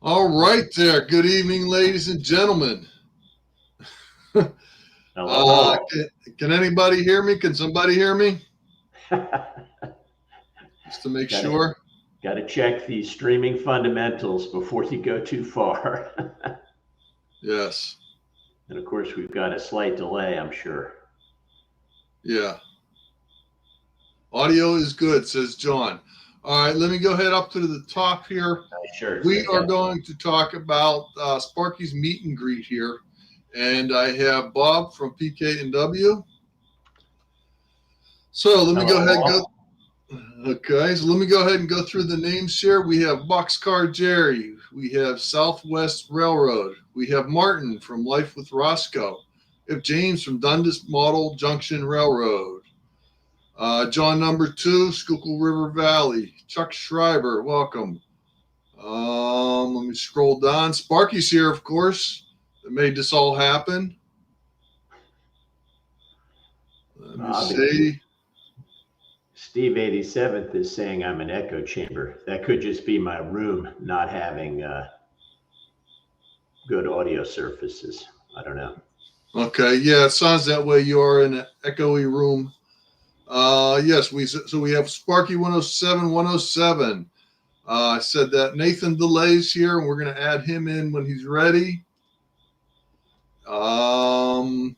All right there. Good evening, ladies and gentlemen. Hello. Can anybody hear me? Can somebody hear me? Got Just to make to sure. got to check the streaming fundamentals before you go too far. Yes. And of course, we've got a slight delay, I'm sure. Yeah. Audio is good, says John. All right, let me go ahead up to the top here. Sure. We are going to talk about Sparky's Meet and Greet here. And I have Bob from PK and W. So let me go ahead and go. Okay, so let me go ahead and go through the names here. We have Boxcar Jerry. We have Southwest Railroad. We have Martin from Life with Roscoe. We have James from Dundas Model Junction Railroad. John number 2, Schuylkill River Valley. Chuck Schreiber, welcome. Let me scroll down. Sparky's here, of course, that made this all happen. Let me see. Steve 87th is saying I'm an echo chamber. That could just be my room not having good audio surfaces. I don't know. Okay, yeah, it sounds that way. You are in an echoey room. Yes, we have Sparky 107, 107. I said that Nathan Delay's here, and we're going to add him in when he's ready. Joe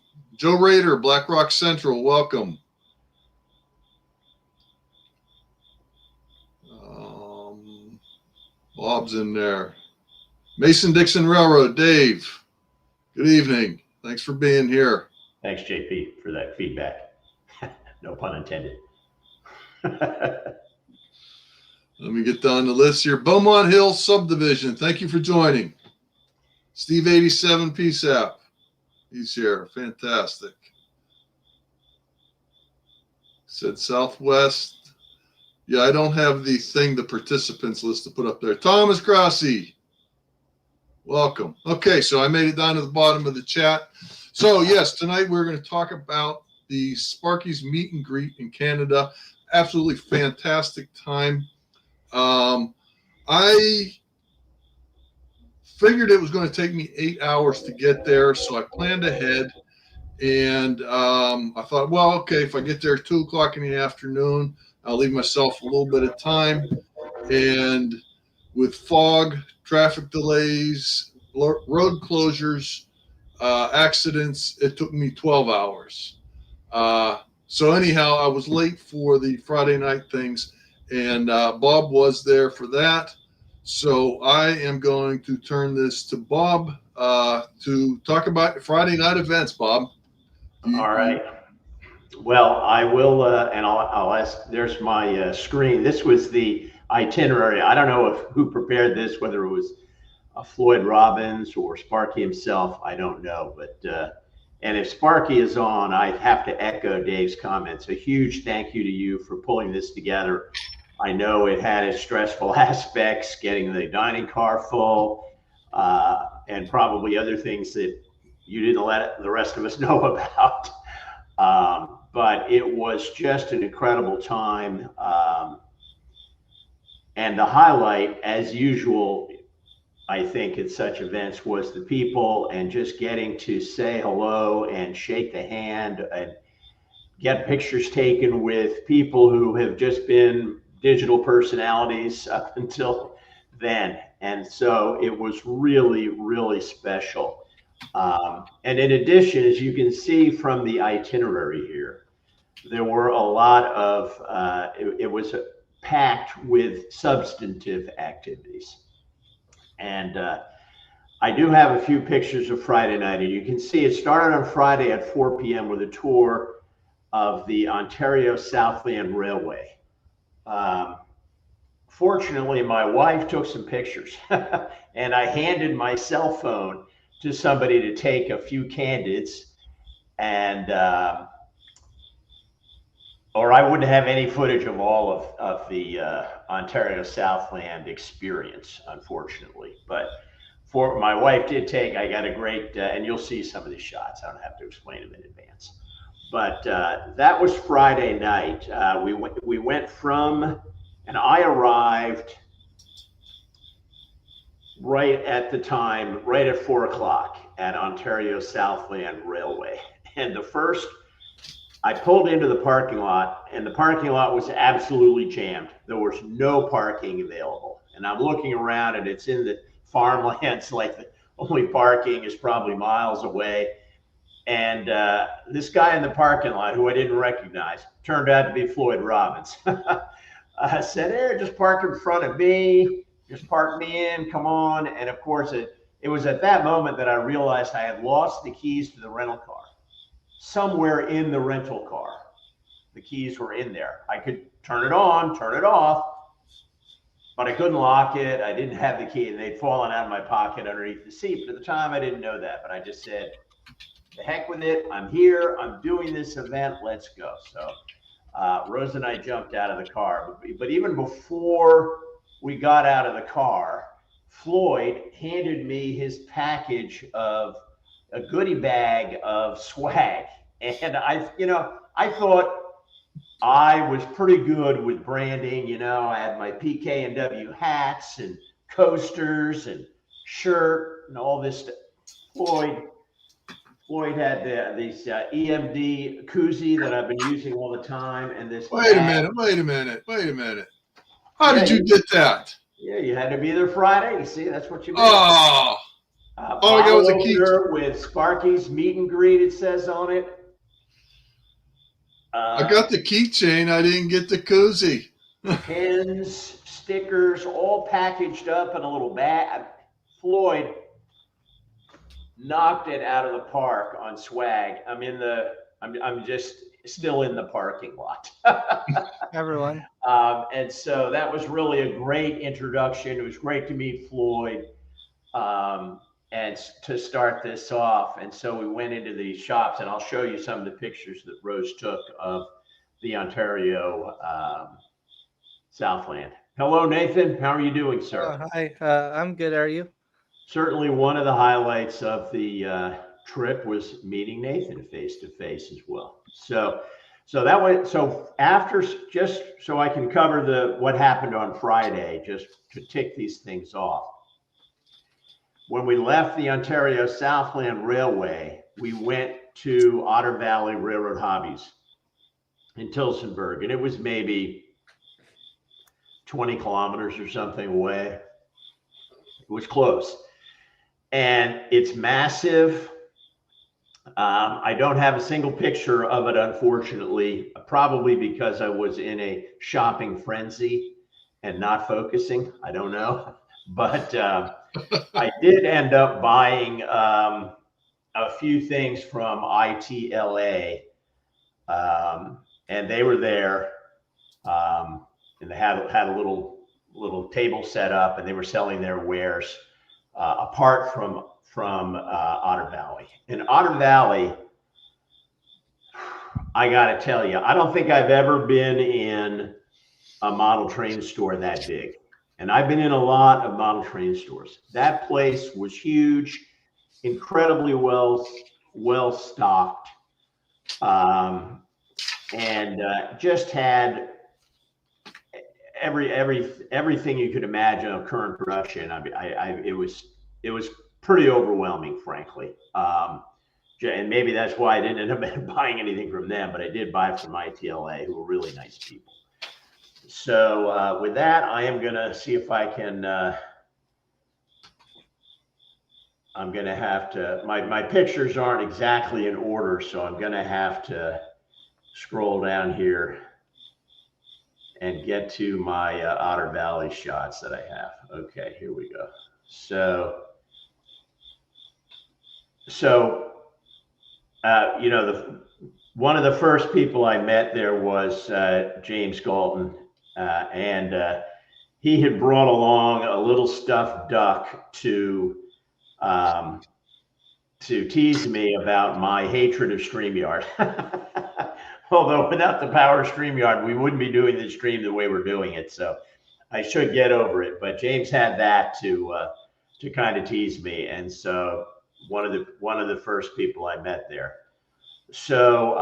Rader, Black Rock Central, welcome. Bob's in there. Mason-Dixon Railroad, Dave. Good evening. Thanks for being here. Thanks, JP, for that feedback. No pun intended. Let me get down the list here. Beaumont Hill Subdivision, thank you for joining. Steve 87 PSAP. He's here. Fantastic. Said Southwest. Yeah, I don't have the participants list to put up there. Thomas Grassi. Welcome. Okay, so I made it down to the bottom of the chat. So, yes, tonight we're going to talk about the Sparky's Meet and Greet in Canada. Absolutely fantastic time. I figured it was going to take me 8 hours to get there, so I planned ahead. And I thought, well, okay, if I get there at 2 o'clock in the afternoon, I'll leave myself a little bit of time. And with fog, traffic delays, road closures, accidents, it took me 12 hours. So anyhow, I was late for the Friday night things, and Bob was there for that. So I am going to turn this to Bob to talk about Friday night events, Bob. All right. Well, I will, and I'll ask, there's my screen. This was the itinerary. I don't know who prepared this, whether it was Floyd Robbins or Sparky himself. I don't know. But, and if Sparky is on, I have to echo Dave's comments. A huge thank you to you for pulling this together. I know it had its stressful aspects, getting the dining car full, and probably other things that you didn't let the rest of us know about. But it was just an incredible time. And the highlight, as usual, I think at such events, was the people and just getting to say hello and shake the hand and get pictures taken with people who have just been digital personalities up until then. And so it was really, really special. And in addition, as you can see from the itinerary here, there were a lot of, it was packed with substantive activities. And I do have a few pictures of Friday night, and you can see it started on Friday at 4 p.m. with a tour of the Ontario Southland Railway. Fortunately, my wife took some pictures, and I handed my cell phone to somebody to take a few candids, and or I wouldn't have any footage of all of the Ontario Southland experience, unfortunately. But for my wife did take, I got a great, and you'll see some of these shots. I don't have to explain them in advance. But that was Friday night. We went from, and I arrived right at the time, right at 4 o'clock at Ontario Southland Railway. And I pulled into the parking lot, and the parking lot was absolutely jammed. There was no parking available. And I'm looking around, and it's in the farmlands, like the only parking is probably miles away. And this guy in the parking lot, who I didn't recognize, turned out to be Floyd Robbins. I said, "Hey, just park in front of me. Just park me in. Come on." And of course, it was at that moment that I realized I had lost the keys to the rental car. Somewhere in the rental car, the keys were in there. I could turn it on, turn it off, but I couldn't lock it. I didn't have the key, and they'd fallen out of my pocket underneath the seat. But at the time, I didn't know that. But I just said, "The heck with it. I'm here. I'm doing this event. Let's go." So Rose and I jumped out of the car. But even before we got out of the car, Floyd handed me his package of a goodie bag of swag. And I thought I was pretty good with branding. I had my PK&W hats and coasters and shirt and all this stuff. Floyd had these EMD koozie that I've been using all the time, and this. Wait a minute. How did you get that? Yeah, you had to be there Friday. You see, that's what you missed. Oh, all I got was a keychain with Sparky's Meet and Greet. It says on it. I got the keychain. I didn't get the koozie. Pins, stickers, all packaged up in a little bag. Floyd knocked it out of the park on swag. I'm just still in the parking lot. Everyone. And so that was really a great introduction. It was great to meet Floyd and to start this off. And so we went into these shops, and I'll show you some of the pictures that Rose took of the Ontario Southland. Hello, Nathan. How are you doing, sir? Hi, I'm good. Are you? Certainly one of the highlights of the trip was meeting Nathan face to face as well. So after, just so I can cover what happened on Friday, just to tick these things off. When we left the Ontario Southland Railway, we went to Otter Valley Railroad Hobbies in Tillsonburg, and it was maybe 20 kilometers or something away. It was close. And it's massive. I don't have a single picture of it, unfortunately, probably because I was in a shopping frenzy and not focusing. I don't know. But I did end up buying a few things from ITLA. And they were there. And they had a little table set up, and they were selling their wares. Apart from Otter Valley. In Otter Valley, I got to tell you, I don't think I've ever been in a model train store that big. And I've been in a lot of model train stores. That place was huge, incredibly well stocked, and just had everything you could imagine of current production. It was pretty overwhelming, frankly. And maybe that's why I didn't end up buying anything from them, but I did buy from ITLA, who were really nice people. So with that, I am going to see if I can. I'm going to have to. My pictures aren't exactly in order, so I'm going to have to scroll down here and get to my Otter Valley shots that I have. Okay, here we go. So one of the first people I met there was James Galton, and he had brought along a little stuffed duck to tease me about my hatred of StreamYard. Although without the power of StreamYard, we wouldn't be doing the stream the way we're doing it. So I should get over it. But James had that to kind of tease me, and so one of the first people I met there. So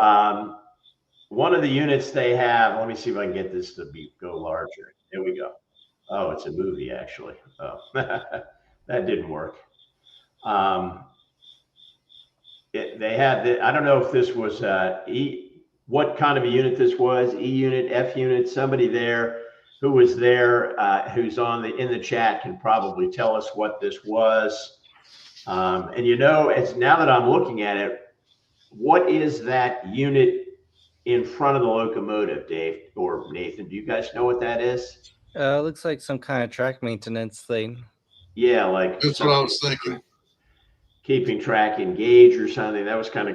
one of the units they have. Let me see if I can get this to go larger. There we go. Oh, it's a movie actually. Oh, That didn't work. They had I don't know if this was what kind of a unit this was, E unit, F unit. Somebody there who was there, who's in the chat, can probably tell us what this was. And it's now that I'm looking at it, what is that unit in front of the locomotive, Dave or Nathan? Do you guys know what that is? Looks like some kind of track maintenance thing. Yeah, like That's what I was thinking. Keeping track in gauge or something. That's kind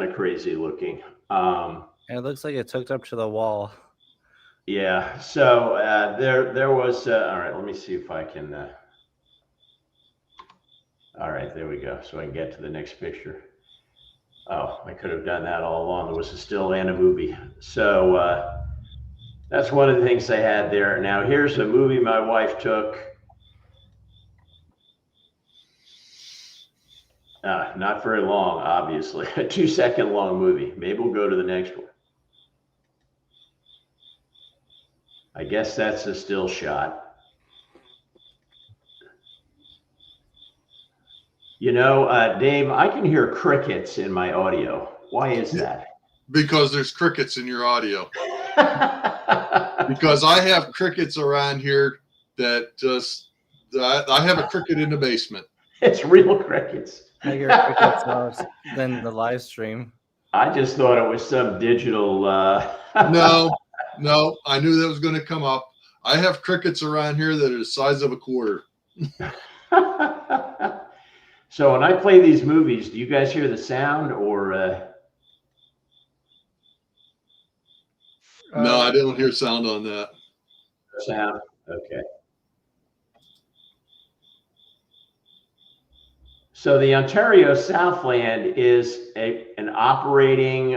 of crazy looking. And it looks like it's hooked up to the wall. Yeah. So there was. All right. Let me see if I can. All right. There we go. So I can get to the next picture. Oh, I could have done that all along. There was a still and a movie. So that's one of the things they had there. Now here's a movie my wife took. Not very long, obviously. A 2-second long movie. Maybe we'll go to the next one. I guess that's a still shot. Dave, I can hear crickets in my audio. Why is that? Because there's crickets in your audio. Because I have crickets around here that just, I have a cricket in the basement. It's real crickets. I hear crickets more than the live stream. I just thought it was some digital. No, I knew that was going to come up. I have crickets around here that are the size of a quarter. So when I play these movies, do you guys hear the sound or? No, I didn't hear sound on that. Sound. Okay. So the Ontario Southland is an operating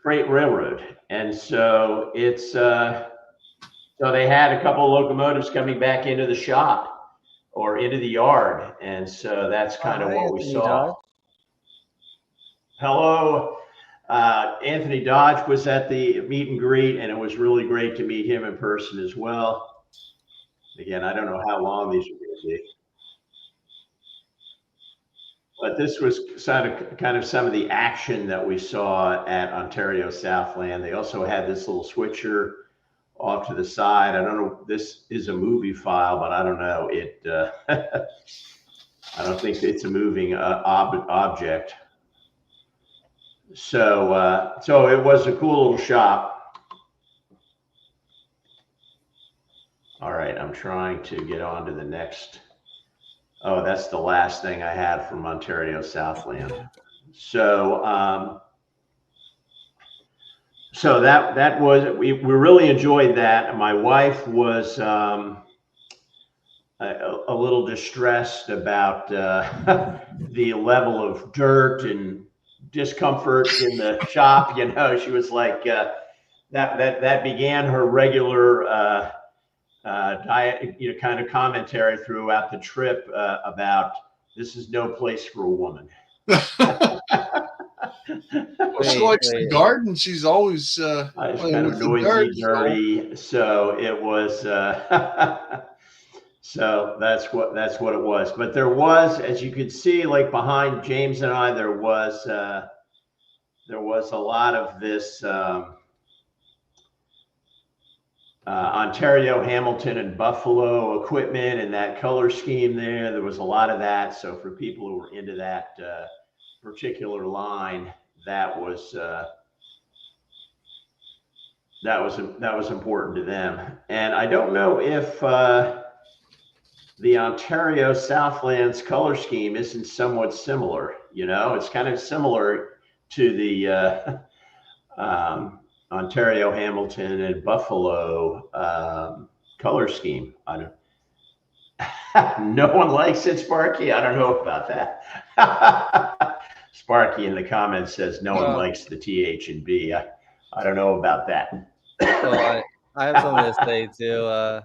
freight railroad, and so it's so they had a couple of locomotives coming back into the shop or into the yard, and so that's kind of what we saw. Dodge. Hello, Anthony Dodge was at the meet and greet, and it was really great to meet him in person as well. Again, I don't know how long these are going to be, but this was kind of some of the action that we saw at Ontario Southland. They also had this little switcher off to the side. I don't know. This is a movie file, but I don't know. I don't think it's a moving object. So it was a cool little shop. All right, I'm trying to get on to the next. Oh, that's the last thing I had from Ontario Southland. So that was we really enjoyed that. My wife was a little distressed about the level of dirt and discomfort in the shop. She was like that began her regular diet, kind of commentary throughout the trip about this is no place for a woman. She likes the garden. She's always it's kind of noisy, dirty. So it was. So that's what it was. But there was, as you could see, like behind James and I, there was a lot of this. Ontario, Hamilton, and Buffalo equipment and that color scheme there was a lot of that. So for people who were into that particular line, that was important to them. And I don't know if the Ontario Southland's color scheme isn't somewhat similar. It's kind of similar to the Ontario, Hamilton, and Buffalo color scheme. No one likes it, Sparky. I don't know about that. Sparky in the comments says no one likes the TH and B. I don't know about that. Well, I have something to say too.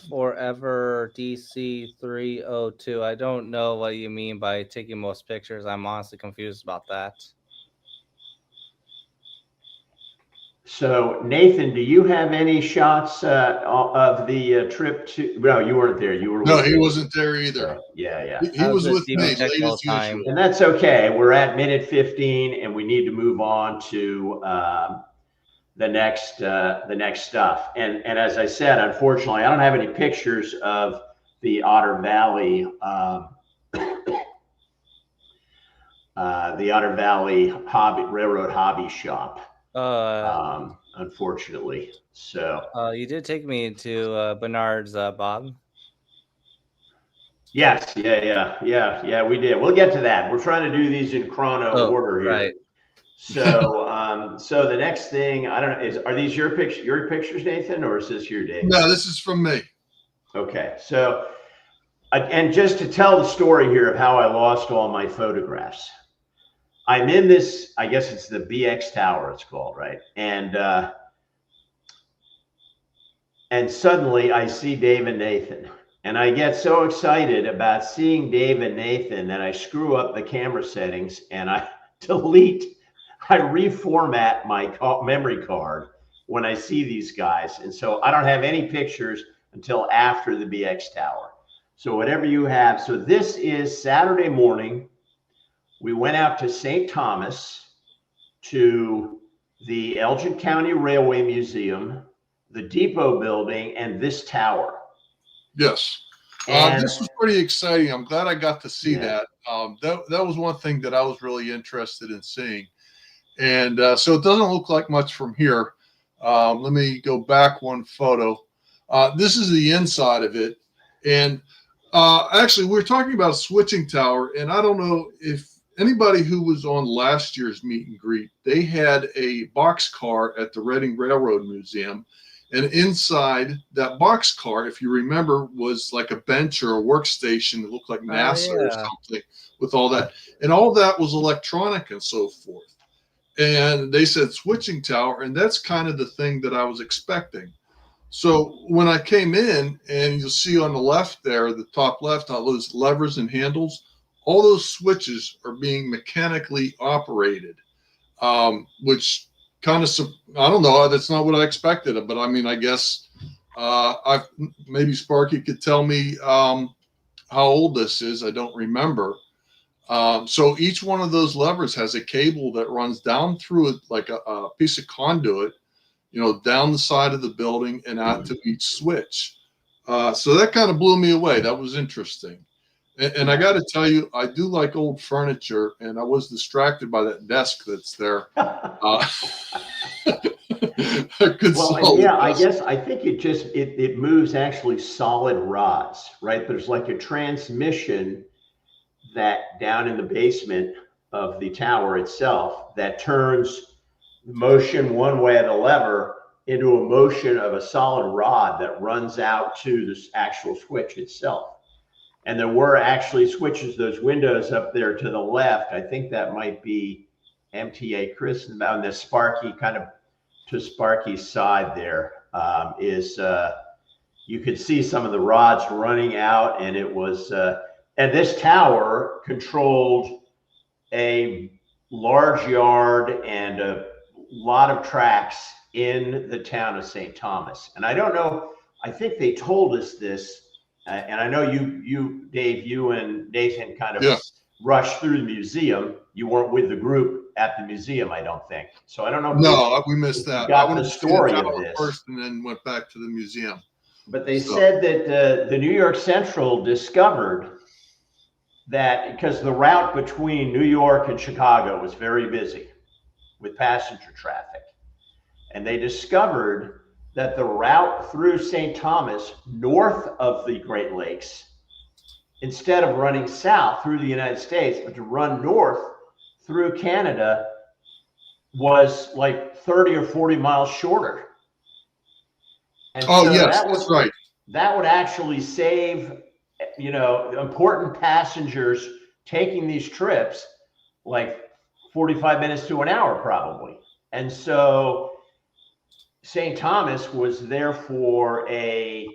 Forever DC 302. I don't know what you mean by taking most pictures. I'm honestly confused about that. So Nathan, do you have any shots of the trip to? No, you weren't there. You were No, with he me. wasn't there either. So, yeah. He I was was with with Steve me, and Tech late the whole as time. usual. And that's okay. We're at minute 15, and we need to move on to the next stuff. And as I said, unfortunately, I don't have any pictures of the Otter Valley Railroad Hobby Shop. Unfortunately, so You did take me to Bernard's, Bob. yes, yeah, we did. We'll get to that. We're trying to do these in chrono order here. Right. So, so the next thing, I don't know, are these your pictures, Nathan, or is this your, Dave? No, this is from me. Okay, so, and just to tell the story here of how I lost all my photographs. I'm in this, I guess it's the BX Tower, it's called, right? And suddenly I see Dave and Nathan. And I get so excited about seeing Dave and Nathan that I screw up the camera settings and I reformat my memory card when I see these guys. And so I don't have any pictures until after the BX Tower. So whatever you have. So this is Saturday morning. We went out to St. Thomas to the Elgin County Railway Museum, the Depot building, and this tower. Yes. This was pretty exciting. I'm glad I got to see that. That was one thing that I was really interested in seeing. And so it doesn't look like much from here. Let me go back one photo. This is the inside of it. And actually, we're talking about a switching tower. And I don't know if anybody who was on last year's meet and greet, they had a boxcar at the Reading Railroad Museum. And inside that boxcar, if you remember, was like a bench or a workstation that looked like NASA or something with all that. And all that was electronic and so forth. And they said switching tower, and that's kind of the thing that I was expecting. So when I came in, and you'll see on the left there, the top left, all those levers and handles, all those switches are being mechanically operated, which kind of, I don't know, that's not what I expected. But I mean, I guess maybe Sparky could tell me how old this is. I don't remember. So each one of those levers has a cable that runs down through it like a piece of conduit, down the side of the building and out to each switch. So that kind of blew me away. That was interesting. And I got to tell you, I do like old furniture, and I was distracted by that desk that's there. Well, yeah, I think it moves actually solid rods, right? There's like a transmission that down in the basement of the tower itself that turns motion one way of the lever into a motion of a solid rod that runs out to this actual switch itself. And there were actually switches, those windows up there to the left. I think that might be MTA Chris, and on the Sparky, kind of to Sparky's side there, you could see some of the rods running out, and it was, and this tower controlled a large yard and a lot of tracks in the town of St. Thomas. And I don't know, I think they told us this, and I know you, Dave, you and Nathan kind of rushed through the museum. You weren't with the group at the museum, I don't think. So I don't know. No, we missed that. Got the story of this first, and then went back to the museum. But they said that the New York Central discovered that because the route between New York and Chicago was very busy with passenger traffic, and they discovered that the route through St. Thomas, north of the Great Lakes, instead of running south through the United States, but to run north through Canada, was like 30 or 40 miles shorter. And so that's right. That would actually save, important passengers taking these trips like 45 minutes to an hour probably. And so St. Thomas was therefore a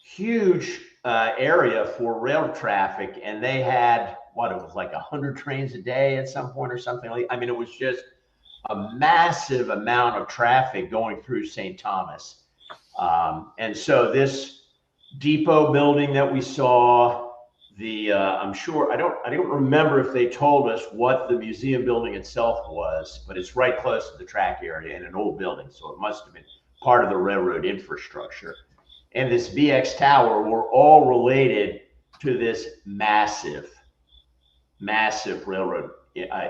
huge area for rail traffic, and they had it was like 100 trains a day at some point or something like. I mean, it was just a massive amount of traffic going through St. Thomas. And so this depot building that we saw, I'm sure, I don't remember if they told us what the museum building itself was, but it's right close to the track area in an old building. So it must have been part of the railroad infrastructure. And this VX Tower were all related to this massive railroad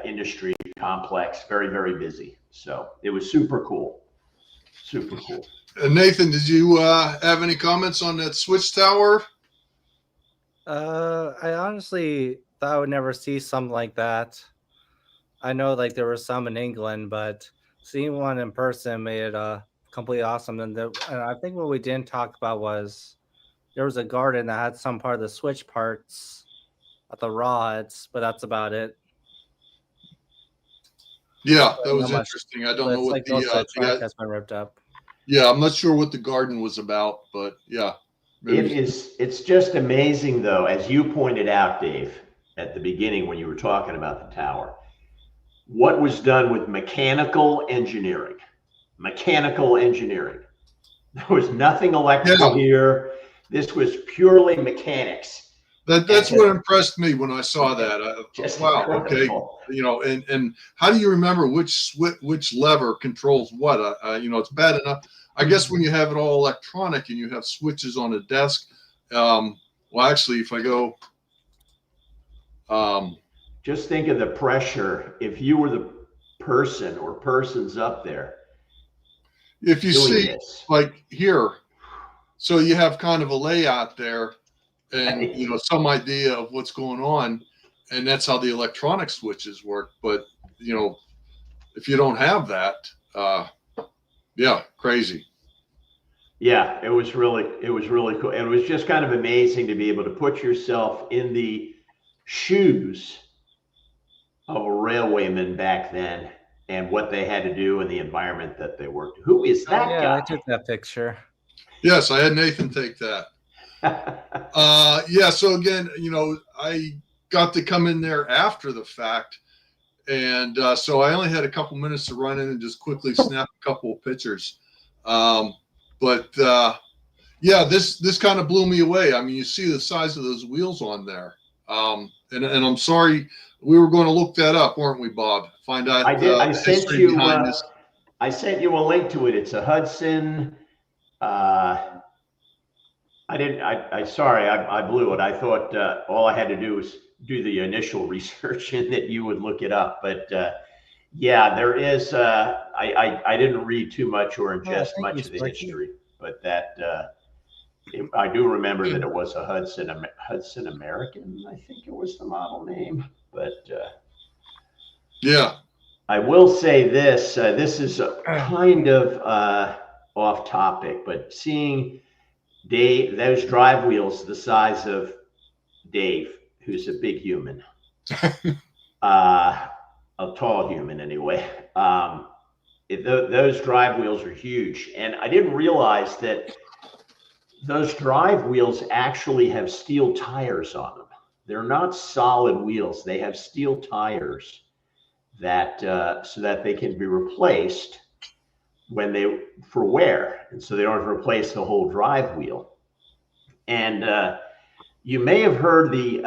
industry complex, very, very busy. So it was super cool. Super cool. Nathan, did you have any comments on that switch tower? I honestly thought I would never see something like that. I know like there were some in England, but seeing one in person made it completely awesome. And I think what we didn't talk about was there was a garden that had some part of the switch parts at the rods, but that's about it. Yeah, that was interesting. I don't know what like most of the track has been ripped up. Yeah, I'm not sure what the garden was about, but yeah. It's just amazing though, as you pointed out, Dave, at the beginning when you were talking about the tower, what was done with mechanical engineering. There was nothing electrical here. This was purely mechanics. That's what impressed me when I saw that. Wow, incredible. Okay, and how do you remember which lever controls what? It's bad enough. I guess when you have it all electronic and you have switches on a desk. Well, actually, if I go, just think of the pressure if you were the person or persons up there. If you see this. Like here, so you have kind of a layout there. And some idea of what's going on, and that's how the electronic switches work. But if you don't have that, yeah, crazy. Yeah, it was really cool. And it was just kind of amazing to be able to put yourself in the shoes of a railwayman back then and what they had to do in the environment that they worked. Who is that guy? I took that picture. Yes, I had Nathan take that. Yeah, so again, I got to come in there after the fact, and so I only had a couple minutes to run in and just quickly snap a couple of pictures. But yeah, this kind of blew me away. I mean, you see the size of those wheels on there, and I'm sorry, we were going to look that up, weren't we, Bob? Find out. I did. I sent you. I sent you a link to it. It's a Hudson. Sorry, I blew it. I thought all I had to do was do the initial research and that you would look it up. But yeah, there is, I didn't read too much or ingest much of the history, but that, I do remember that it was a Hudson American, I think it was the model name, but yeah. I will say this, this is kind of off topic, but seeing Dave, those drive wheels the size of Dave, who's a big human, a tall human anyway. Those drive wheels are huge. And I didn't realize that those drive wheels actually have steel tires on them. They're not solid wheels. They have steel tires that so that they can be replaced for wear, and so they don't have to replace the whole drive wheel. And you may have heard the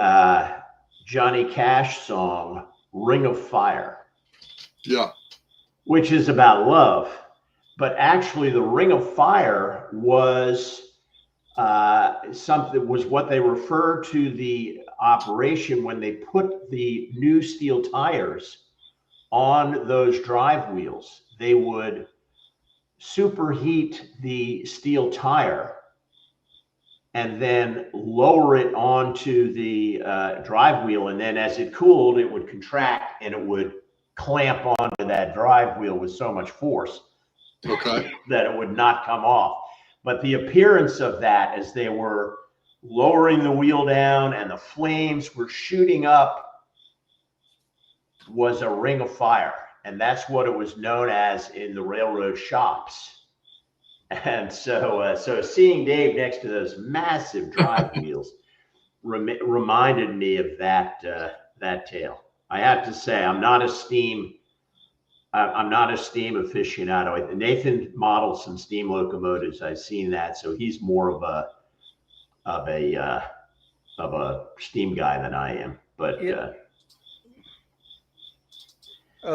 Johnny Cash song "Ring of Fire," yeah, which is about love, but actually the Ring of Fire was what they referred to the operation when they put the new steel tires on those drive wheels. They would superheat the steel tire and then lower it onto the drive wheel. And then as it cooled, it would contract and it would clamp onto that drive wheel with so much force that it would not come off. But the appearance of that as they were lowering the wheel down and the flames were shooting up was a ring of fire. And that's what it was known as in the railroad shops. And so seeing Dave next to those massive drive wheels reminded me of that tale. I have to say, I'm not a steam I'm not a steam aficionado. Nathan modeled some steam locomotives. I've seen that, so he's more of a steam guy than I am. But Yeah.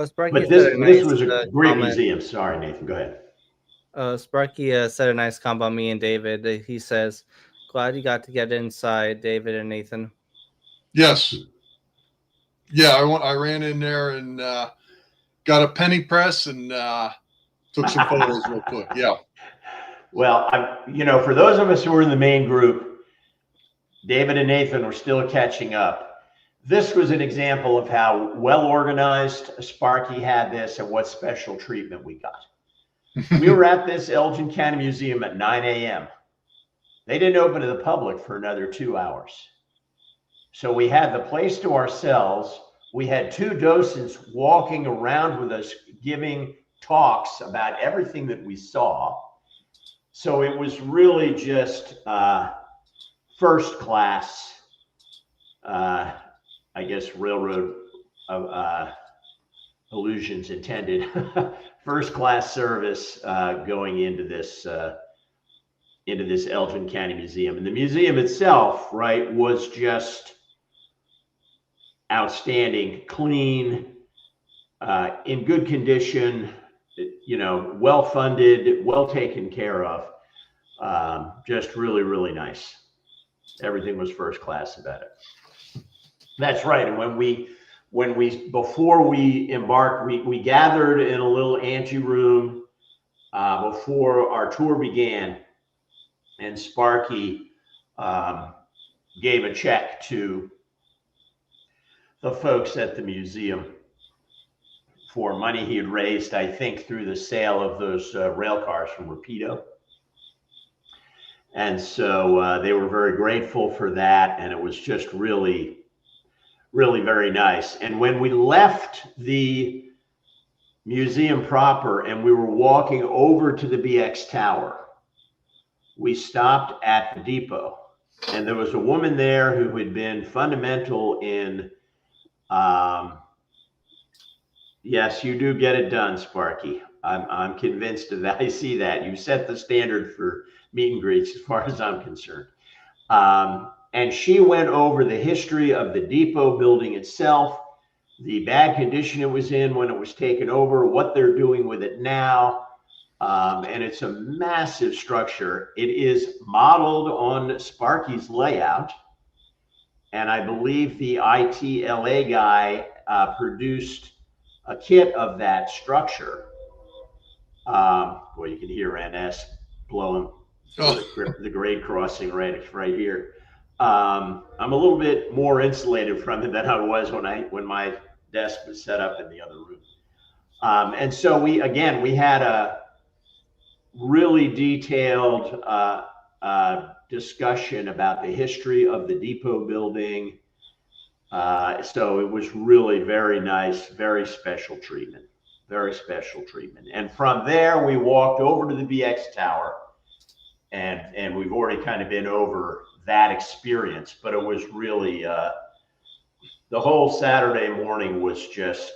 Sparky but said a this nice was a great comment. museum. Sorry, Nathan. Go ahead. Sparky said a nice comment about me and David. He says, "Glad you got to get inside, David and Nathan." Yes. Yeah, I ran in there and got a penny press and took some photos real quick. Yeah. Well, for those of us who were in the main group, David and Nathan were still catching up. This was an example of how well organized Sparky had this and what special treatment we got. We were at this Elgin County Museum at 9 a.m. They didn't open to the public for another 2 hours. So we had the place to ourselves. We had two docents walking around with us, giving talks about everything that we saw. So it was really just first class, I guess, railroad illusions intended, first class service going into this Elgin County Museum. And the museum itself, right, was just outstanding, clean, in good condition, well funded, well taken care of. Just really, really nice. Everything was first class about it. That's right. And before we embarked, we gathered in a little ante room before our tour began, and Sparky gave a check to the folks at the museum for money he had raised, I think, through the sale of those rail cars from Rapido. And so they were very grateful for that. And it was just really, really very nice. And when we left the museum proper and we were walking over to the BX Tower, we stopped at the depot. And there was a woman there who had been fundamental in, yes, you do get it done, Sparky. I'm convinced of that. I see that. You set the standard for meet and greets as far as I'm concerned. And she went over the history of the depot building itself, the bad condition it was in when it was taken over, what they're doing with it now. And it's a massive structure. It is modeled on Sparky's layout. And I believe the ITLA guy produced a kit of that structure. Well, you can hear NS blowing the grade crossing right here. I'm a little bit more insulated from it than I was when my desk was set up in the other room. And so we had a really detailed discussion about the history of the depot building. So it was really very nice, very special treatment. And from there, we walked over to the BX Tower, and we've already kind of been over that experience, but it was really, the whole Saturday morning was just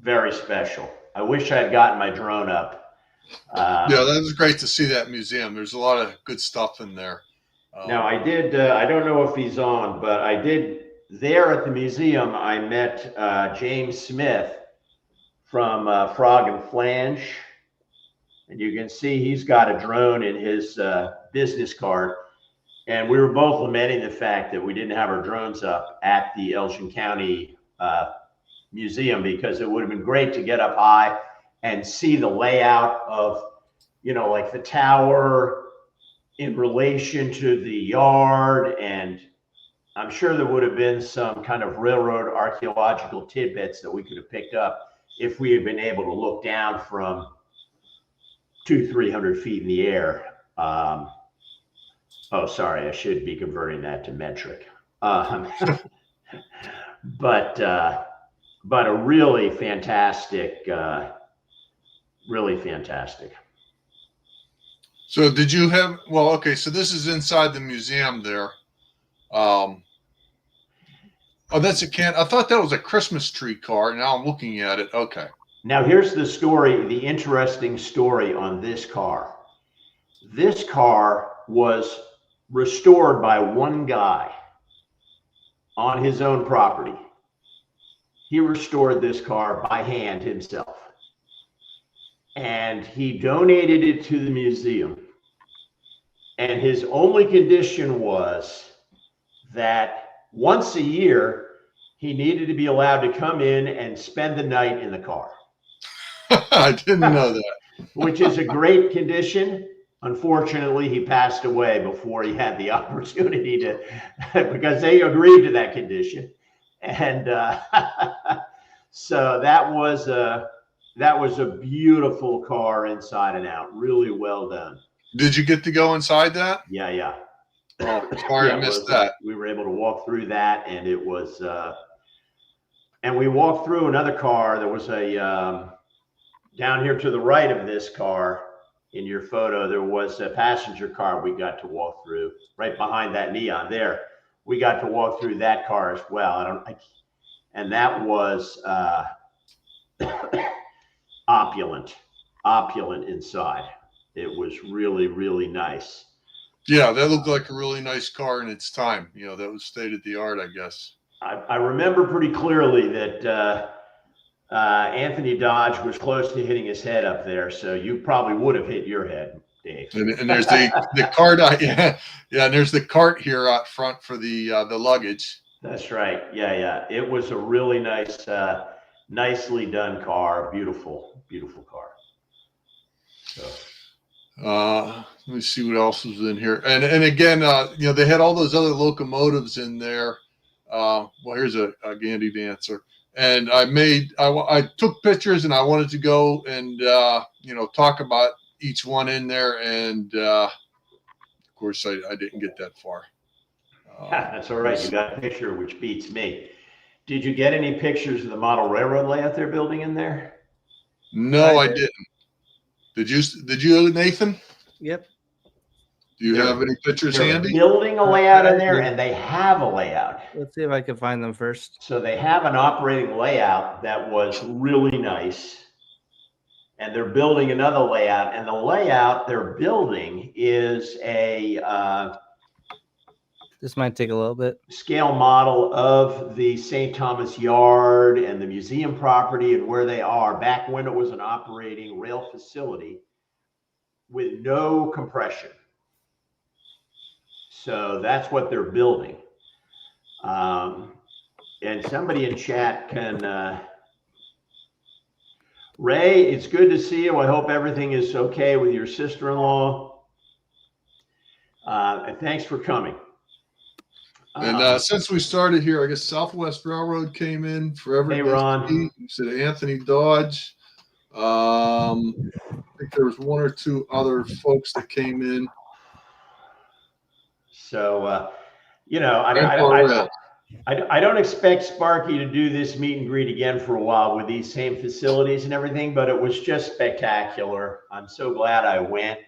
very special. I wish I'd gotten my drone up. Yeah, that was great to see that museum. There's a lot of good stuff in there. Now I did, I don't know if he's on, but I did there at the museum. I met James Smith from Frog and Flange. And you can see he's got a drone in his business card. And we were both lamenting the fact that we didn't have our drones up at the Elgin County Museum, because it would have been great to get up high and see the layout of, like the tower in relation to the yard. And I'm sure there would have been some kind of railroad archaeological tidbits that we could have picked up if we had been able to look down from 200-300 feet in the air. Oh, sorry, I should be converting that to metric. But a really fantastic. So did you have, so this is inside the museum there. Oh, that's a can. I thought that was a Christmas tree car. Now I'm looking at it. Okay. Now here's the story, the interesting story on this car. This car was restored by one guy on his own property. He restored this car by hand himself. And he donated it to the museum. And his only condition was that once a year, he needed to be allowed to come in and spend the night in the car. I didn't know that. Which is a great condition. Unfortunately, he passed away before he had the opportunity to, because they agreed to that condition. And so that was a beautiful car inside and out. Really well done. Did you get to go inside that? Yeah. Oh, sorry, Yeah, I missed that. We were able to walk through that, and it was, and we walked through another car. There was a, down here to the right of this car in your photo, there was a passenger car we got to walk through right behind that neon there. We got to walk through that car as well. And that was opulent inside. It was really, really nice. Yeah, that looked like a really nice car in its time. You know, that was state of the art, I guess. I remember pretty clearly that Anthony Dodge was close to hitting his head up there, so you probably would have hit your head, Dave. And there's the cart. Yeah. And there's the cart here out front for the luggage. That's right. Yeah. It was a really nice, nicely done car. Beautiful car. So. Let me see what else was in here. And again, you know, they had all those other locomotives in there. Well, here's a Gandhi dancer. And I took pictures, and I wanted to go and, you know, talk about each one in there. And, of course, I didn't get that far. That's all right. You got a picture, which beats me. Did you get any pictures of the model railroad layout they're building in there? No, I didn't. Did you, Nathan? Yep. Do you have any pictures They're handy? building a layout in there, and they have a layout. Let's see if I can find them first. So they have an operating layout that was really nice, and they're building another layout. And the layout they're building is a This might take a little bit. scale model of the St. Thomas Yard and the museum property and where they are back when it was an operating rail facility with no compression. So that's what they're building. And somebody in chat can, Ray, it's good to see you. I hope everything is okay with your sister-in-law. And thanks for coming. And since we started here, I guess Southwest Railroad came in forever. Hey, Ron. You said Anthony Dodge. I think there was one or two other folks that came in. So, you know, I don't expect Sparky to do this meet and greet again for a while with these same facilities and everything, but it was just spectacular. I'm so glad I went.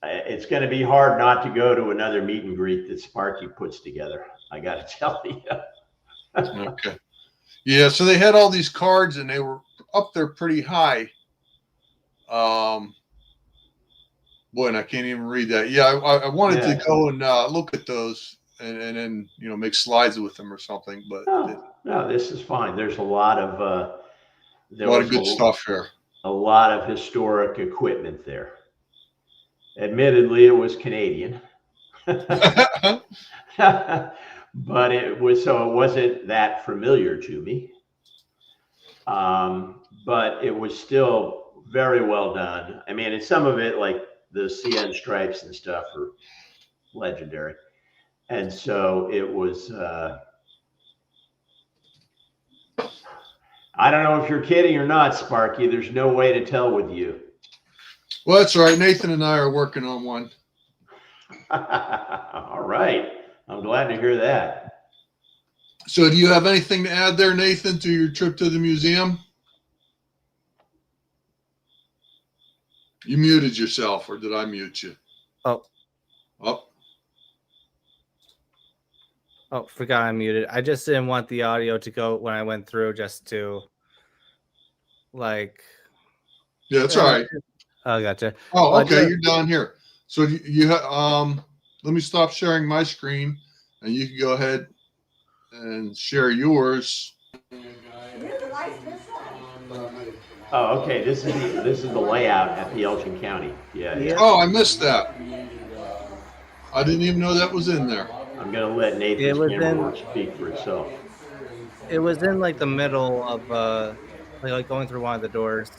It's going to be hard not to go to another meet and greet that Sparky puts together. I got to tell you. Okay. Yeah. So they had all these cards, and they were up there pretty high. Boy, and I can't even read that. Yeah. I wanted to go and look at those and then, you know, make slides with them or something, but no, this is fine. There's a lot of, good stuff here. A lot of historic equipment there. Admittedly, it was Canadian, but it wasn't that familiar to me. But it was still very well done. I mean, and some of it, like the CN stripes and stuff, are legendary. And so it was, I don't know if you're kidding or not, Sparky. There's no way to tell with you. Well, that's all right. Nathan and I are working on one. All right. I'm glad to hear that. So do you have anything to add there, Nathan, to your trip to the museum? You muted yourself, or did I mute you? Oh. Oh, forgot I muted. I just didn't want the audio to go when I went through, just to like. Yeah, it's all right. Oh, gotcha. Oh, Well, okay, you're down here. So let me stop sharing my screen, and you can go ahead and share yours. Oh, okay. This is the layout at the Elgin County. Yeah. Oh, I missed that. I didn't even know that was in there. I'm gonna let Nathan's camera work speak for itself. It was in like the middle of like going through one of the doors.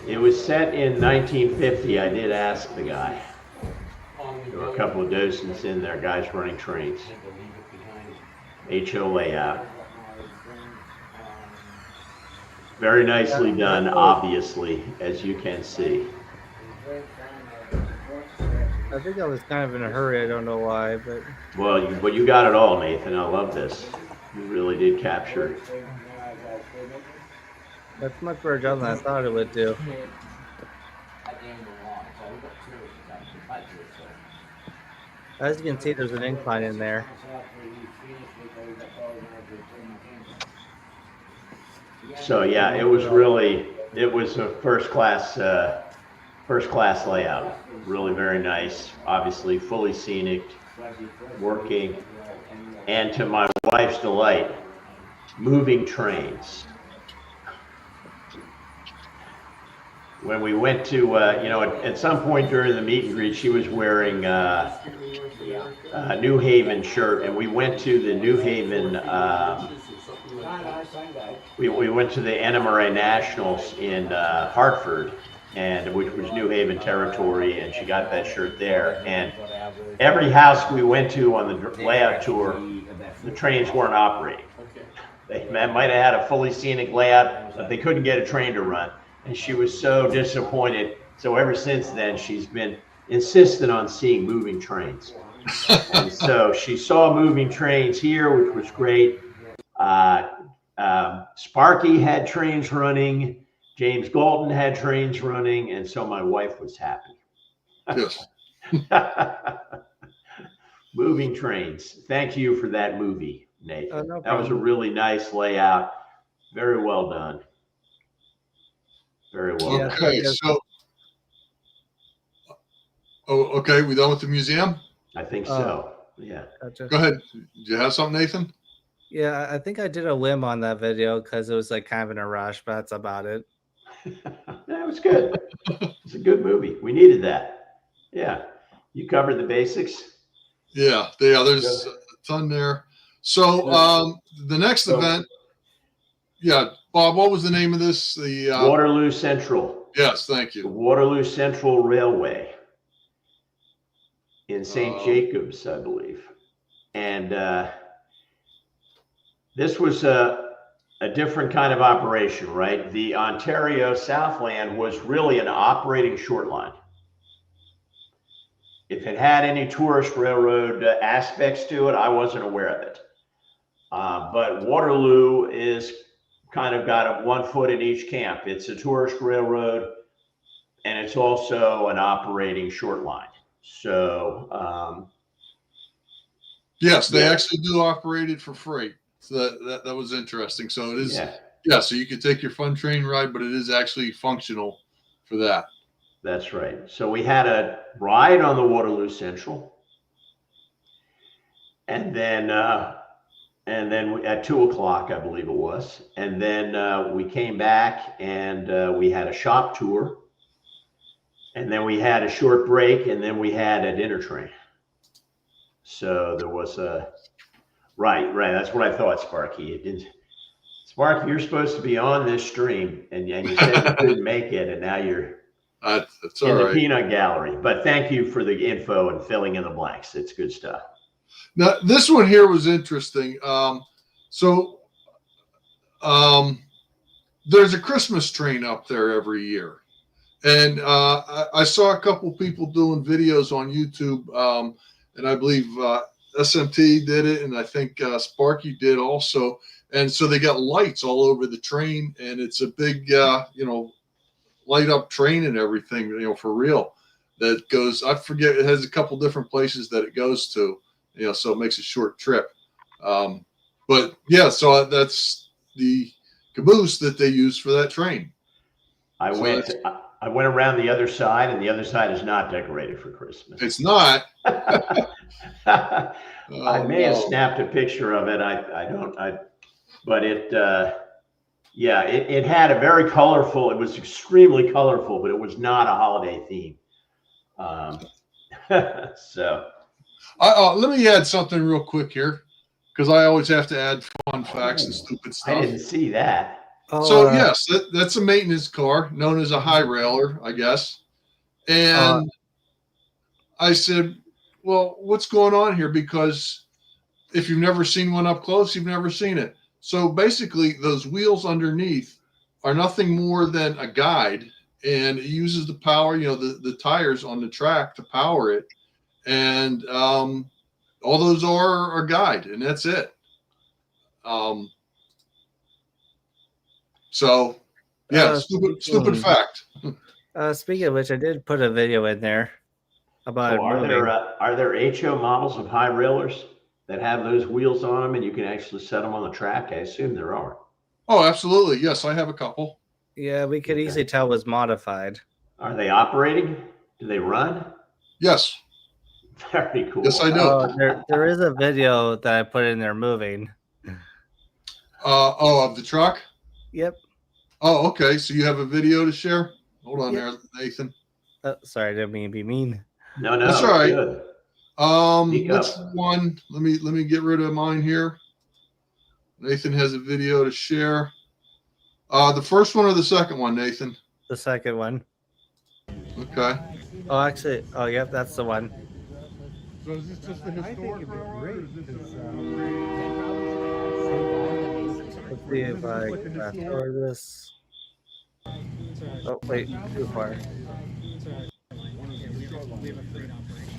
It was set in 1950. I did ask the guy. There were a couple of docents in there, guys running trains. HO layout. Very nicely done, obviously, as you can see. I think I was kind of in a hurry. I don't know why, but well, you got it all, Nathan. I love this. You really did capture it. That's much better job than I thought it would do. As you can see, there's an incline in there. So yeah, it was a first class layout. Really very nice. Obviously fully scenic, working, and to my wife's delight, moving trains. When we went to, at some point during the meet and greet, she was wearing a New Haven shirt, and we went to the New Haven. We went to the NMRA Nationals in Hartford, and which was New Haven territory, and she got that shirt there. And every house we went to on the layout tour, the trains weren't operating. They might have had a fully scenic layout, but they couldn't get a train to run. And she was so disappointed. So ever since then, she's been insistent on seeing moving trains. And so she saw moving trains here, which was great. Sparky had trains running. James Galton had trains running. And so my wife was happy. Yes. Moving trains. Thank you for that movie, Nathan. No that was a really nice layout. Very well done. Very well done. Okay, so, okay, we done with the museum? I think so. Yeah. Gotcha. Go ahead. Do you have something, Nathan? Yeah, I think I did a limb on that video because it was like kind of in a rush, but that's about it. That was good. It's a good movie. We needed that. Yeah. You covered the basics. Yeah, there's a ton there. So the next event, Bob, what was the name of this? The Waterloo Central. Yes, thank you. The Waterloo Central Railway in St. Jacobs, I believe. And this was a different kind of operation, right? The Ontario Southland was really an operating short line. If it had any tourist railroad aspects to it, I wasn't aware of it. But Waterloo is kind of got one foot in each camp. It's a tourist railroad, and it's also an operating short line. So yes, they actually do operate it for freight. So that was interesting. So it is, so you can take your fun train ride, but it is actually functional for that. That's right. So we had a ride on the Waterloo Central, and then at 2:00, I believe it was, and then we came back and we had a shop tour, and then we had a short break, and then we had a dinner train. So there was right. That's what I thought, Sparky. It didn't. Sparky, you're supposed to be on this stream, and you said you couldn't make it, and now you're. That's in all the peanut gallery. But thank you for the info and filling in the blanks. It's good stuff. Now, this one here was interesting. There's a Christmas train up there every year. And I saw a couple people doing videos on YouTube, and I believe SMT did it, and I think Sparky did also. And so they got lights all over the train, and it's a big, light up train and everything, for real. that goes. I forget. It has a couple different places that it goes to. So it makes a short trip. But yeah, so that's the caboose that they use for that train. I went around the other side, and the other side is not decorated for Christmas. It's not. I may have snapped a picture of it. But it had a very colorful. It was extremely colorful, but it was not a holiday theme. So, let me add something real quick here, because I always have to add fun facts and stupid stuff. I didn't see that. So yes, that's a maintenance car known as a high railer, I guess. And I said, well, what's going on here? Because if you've never seen one up close, you've never seen it. So basically, those wheels underneath are nothing more than a guide, and it uses the power, the tires on the track to power it. And all those are a guide, and that's it. So yeah, stupid fact. Speaking of which, I did put a video in there about are there HO models of high railers that have those wheels on them, and you can actually set them on the track? I assume there are. Oh, absolutely. Yes, I have a couple. Yeah, we could easily tell it was modified. Are they operating? Do they run? Yes. Very cool. Yes, I do. There is a video that I put in there moving. Of the truck? Yep. Oh, okay. So you have a video to share? Hold on there, Nathan. Sorry, I didn't mean to be mean. No, that's all right. Good. Which one? Let me get rid of mine here. Nathan has a video to share. The first one or the second one, Nathan? The second one. Okay. Oh, actually, yep, that's the one. So is this just the historic railroad? Let's see if I can fast forward this. Oh, wait, too far.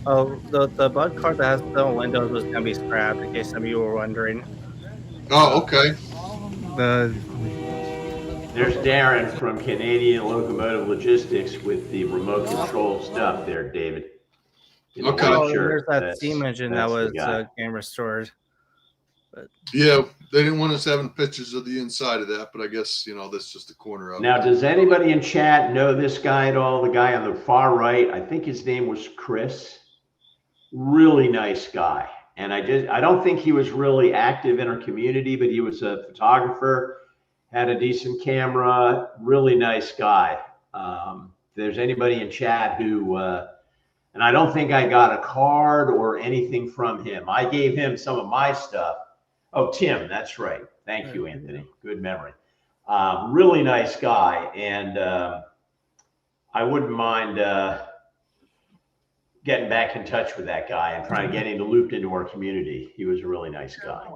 Oh, the bug card that has no windows was going to be scrapped, in case some of you were wondering. Oh, okay. There's Darren from Canadian Locomotive Logistics with the remote control stuff there, David. Okay. Oh, there's that steam engine that was getting restored. But yeah, they didn't want us having pictures of the inside of that, but I guess, that's just a corner of it. Now, does anybody in chat know this guy at all? The guy on the far right, I think his name was Chris. Really nice guy. And I don't think he was really active in our community, but he was a photographer, had a decent camera, really nice guy. If there's anybody in chat who, and I don't think I got a card or anything from him. I gave him some of my stuff. Oh, Tim, that's right. Thank you, Anthony. Good memory. Really nice guy. And I wouldn't mind getting back in touch with that guy and trying to get him looped into our community. He was a really nice guy.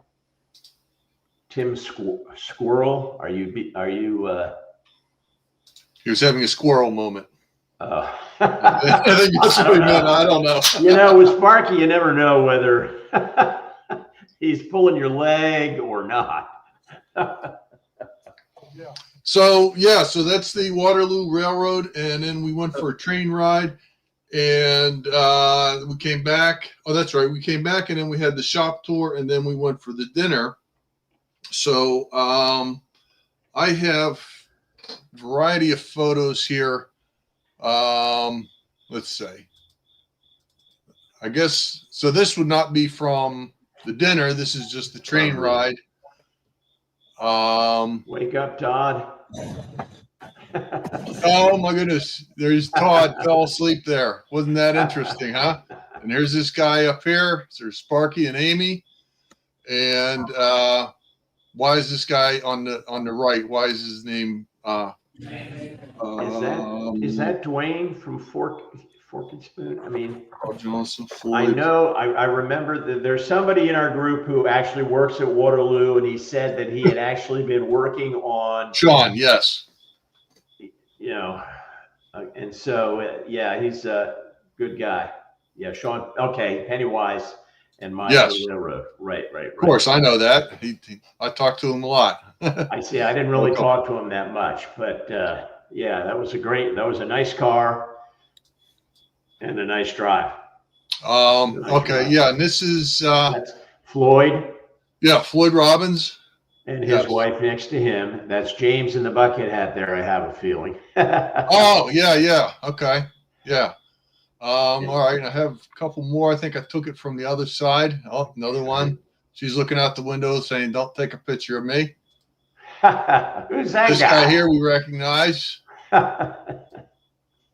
Tim Squirrel, are you? He was having a squirrel moment. I think that's what he meant. I don't know. With Sparky, you never know whether he's pulling your leg or not. So that's the Waterloo Railroad, and then we went for a train ride, and we came back. Oh, that's right. We came back, and then we had the shop tour, and then we went for the dinner. So I have a variety of photos here. Let's see. I guess so. This would not be from the dinner. This is just the train ride. Wake up, Todd. Oh my goodness. There's Todd fell asleep there. Wasn't that interesting, huh? And there's this guy up here. So there's Sparky and Amy. And why is this guy on the right? Why is his name Is that Dwayne from Fork and Spoon? I mean, Johnson, I know. I remember that there's somebody in our group who actually works at Waterloo, and he said that he had actually been working on Sean. Yes. And so he's a good guy. Yeah, Sean. Okay, Pennywise and my Railroad. Right. Of course, I know that. I talked to him a lot. I see. I didn't really talk to him that much, but that was a nice car. And a nice drive. Okay, yeah, and this is That's Floyd yeah, Floyd Robbins. and his Yes. wife next to him. That's James in the bucket hat there, I have a feeling. Oh, yeah. Okay. Yeah. All right. I have a couple more. I think I took it from the other side. Oh, another one. She's looking out the window saying, "Don't take a picture of me." Who's that This guy here we recognize.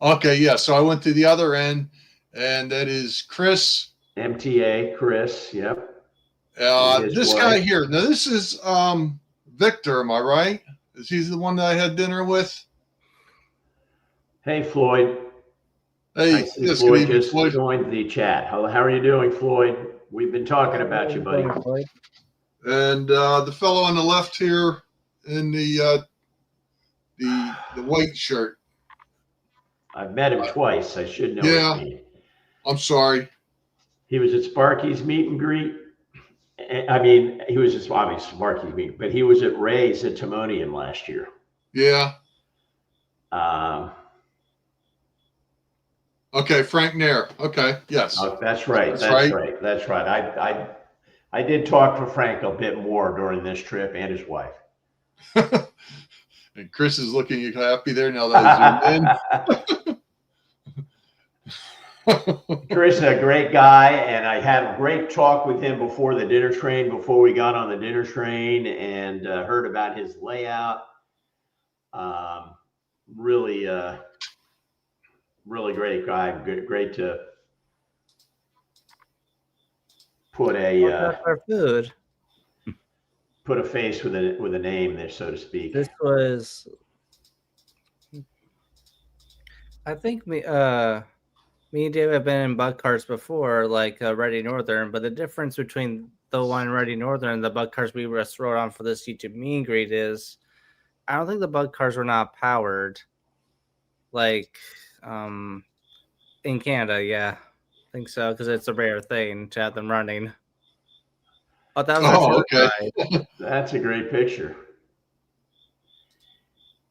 Okay, yeah. So I went to the other end, and that is Chris. MTA, Chris, yep. This guy here. Now this is Victor, am I right? Is he the one that I had dinner with? Hey, Floyd. Hey, I see yes, Floyd good evening, just Floyd. joined the chat. How are you doing, Floyd? We've been talking about you, buddy. And the fellow on the left here in the white shirt. I've met him twice. I should know Yeah. his name. I'm sorry. He was at Sparky's Meet and Greet. I mean, he was just obviously Sparky's Meet, but he was at Ray's at Timonium last year. Yeah. Um, Okay, Frank Nair. Okay, yes. Oh, that's right. That's right. I did talk to Frank a bit more during this trip and his wife. And Chris is looking happy there now that I zoomed in. Chris is a great guy, and I had a great talk with him before the dinner train, before we got on the dinner train, and heard about his layout. Really great guy. Great to put our food. Put a face with a name there, so to speak. This was, I think me and Dave have been in bug cars before, like Ready Northern, but the difference between the one Ready Northern and the bug cars we just rode on for this YouTube meet and greet is, I don't think the bug cars were not powered. Like, in Canada, yeah, I think so, because it's a rare thing to have them running. Oh, that was okay. That's a great picture.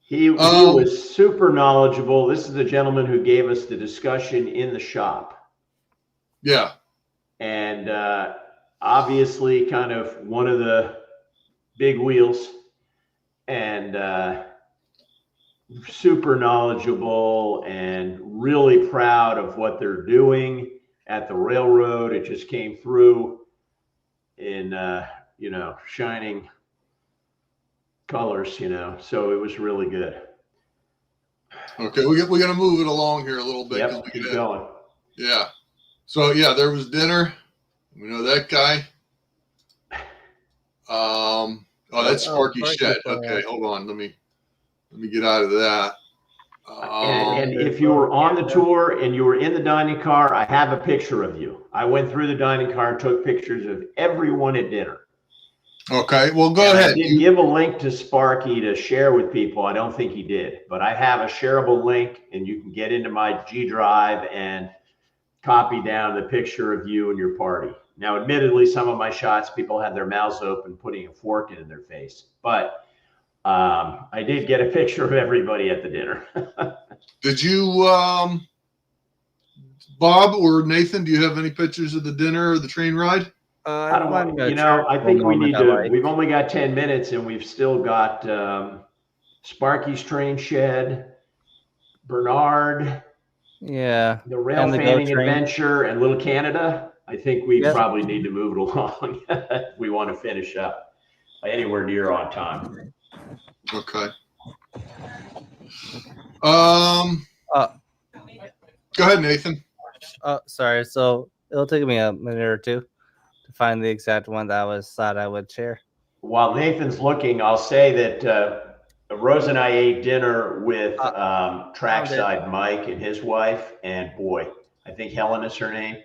He was super knowledgeable. This is the gentleman who gave us the discussion in the shop. Yeah. And obviously kind of one of the big wheels, and super knowledgeable and really proud of what they're doing at the railroad. It just came through in shining colors, so it was really good. Okay, we got to move it along here a little bit. Yep, keep going. Yeah. So yeah, there was dinner. We know that guy. That's Sparky Shed. Okay, hold on. Let me get out of that. And if you were on the tour and you were in the dining car, I have a picture of you. I went through the dining car and took pictures of everyone at dinner. Okay, well, go ahead. I did give a link to Sparky to share with people. I don't think he did, but I have a shareable link, and you can get into my G Drive and copy down the picture of you and your party. Now, admittedly, some of my shots, people had their mouths open, putting a fork in their face, but I did get a picture of everybody at the dinner. Did you, Bob or Nathan, do you have any pictures of the dinner or the train ride? I think we need to, we've only got 10 minutes and we've still got Sparky's Train Shed, Bernard, the Rail Fanning Adventure, and Little Canada. I think we probably need to move it along if we want to finish up anywhere near on time. Okay. Go ahead, Nathan. Oh, sorry. So it'll take me a minute or two to find the exact one that I thought I would share. While Nathan's looking, I'll say that Rose and I ate dinner with Trackside Mike and his wife, and boy, I think Helen is her name.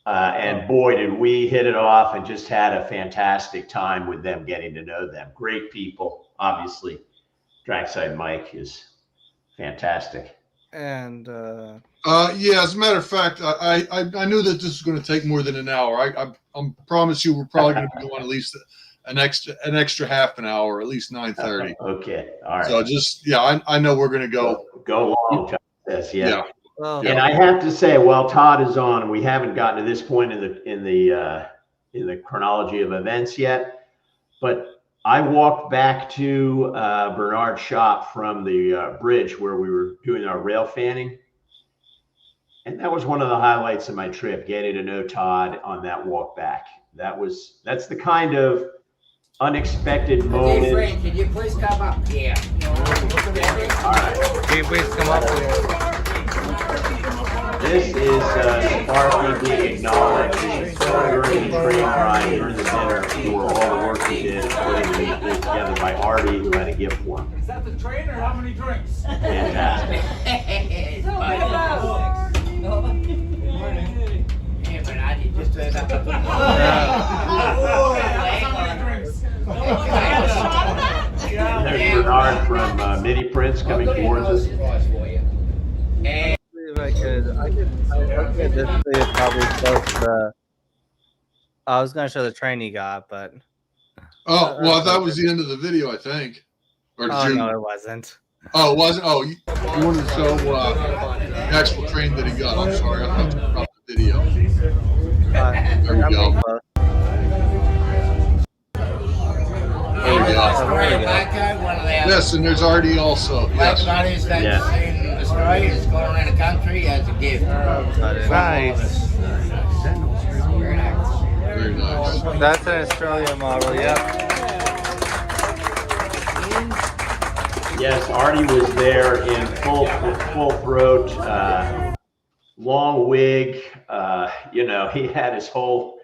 And boy, did we hit it off and just had a fantastic time with them, getting to know them. Great people, obviously. Trackside Mike is fantastic. And yeah, as a matter of fact, I knew that this was going to take more than an hour. I promise you, we're probably going to be going at least an extra half an hour, at least 9:30. Okay, all right. So just I know we're going to go long. Yes, yeah. Well, And I have to say, while Todd is on, we haven't gotten to this point in the chronology of events yet, but I walked back to Bernard's shop from the bridge where we were doing our rail fanning. And that was one of the highlights of my trip, getting to know Todd on that walk back. That's the kind of unexpected Hey, moment. Frank, can you please come up here? All right. can you please come up here? This is Sparky being acknowledged during the train ride, during the dinner, for all the work he did putting it together by Artie, who had a gift for him. Is that the train or how many drinks? Fantastic. Hey, but I did just turn up. There's Bernard from Mini Prince coming towards us. I could this video probably shows the. I was gonna show the train he got, but Oh, well, that was the end of the video, I think. Or did oh you? no, it wasn't. Oh, it wasn't. Oh, you wanted to show the actual train that he got. I'm sorry, I thought you dropped the video. There we go. There we go. Yes, and there's Artie also. Yes. Everybody's that's Yeah. in Australia is going around the country as a gift. Nice. Very nice. Very nice. That's an Australian model. Yep. Yes, Artie was there in full throat, long wig. He had his whole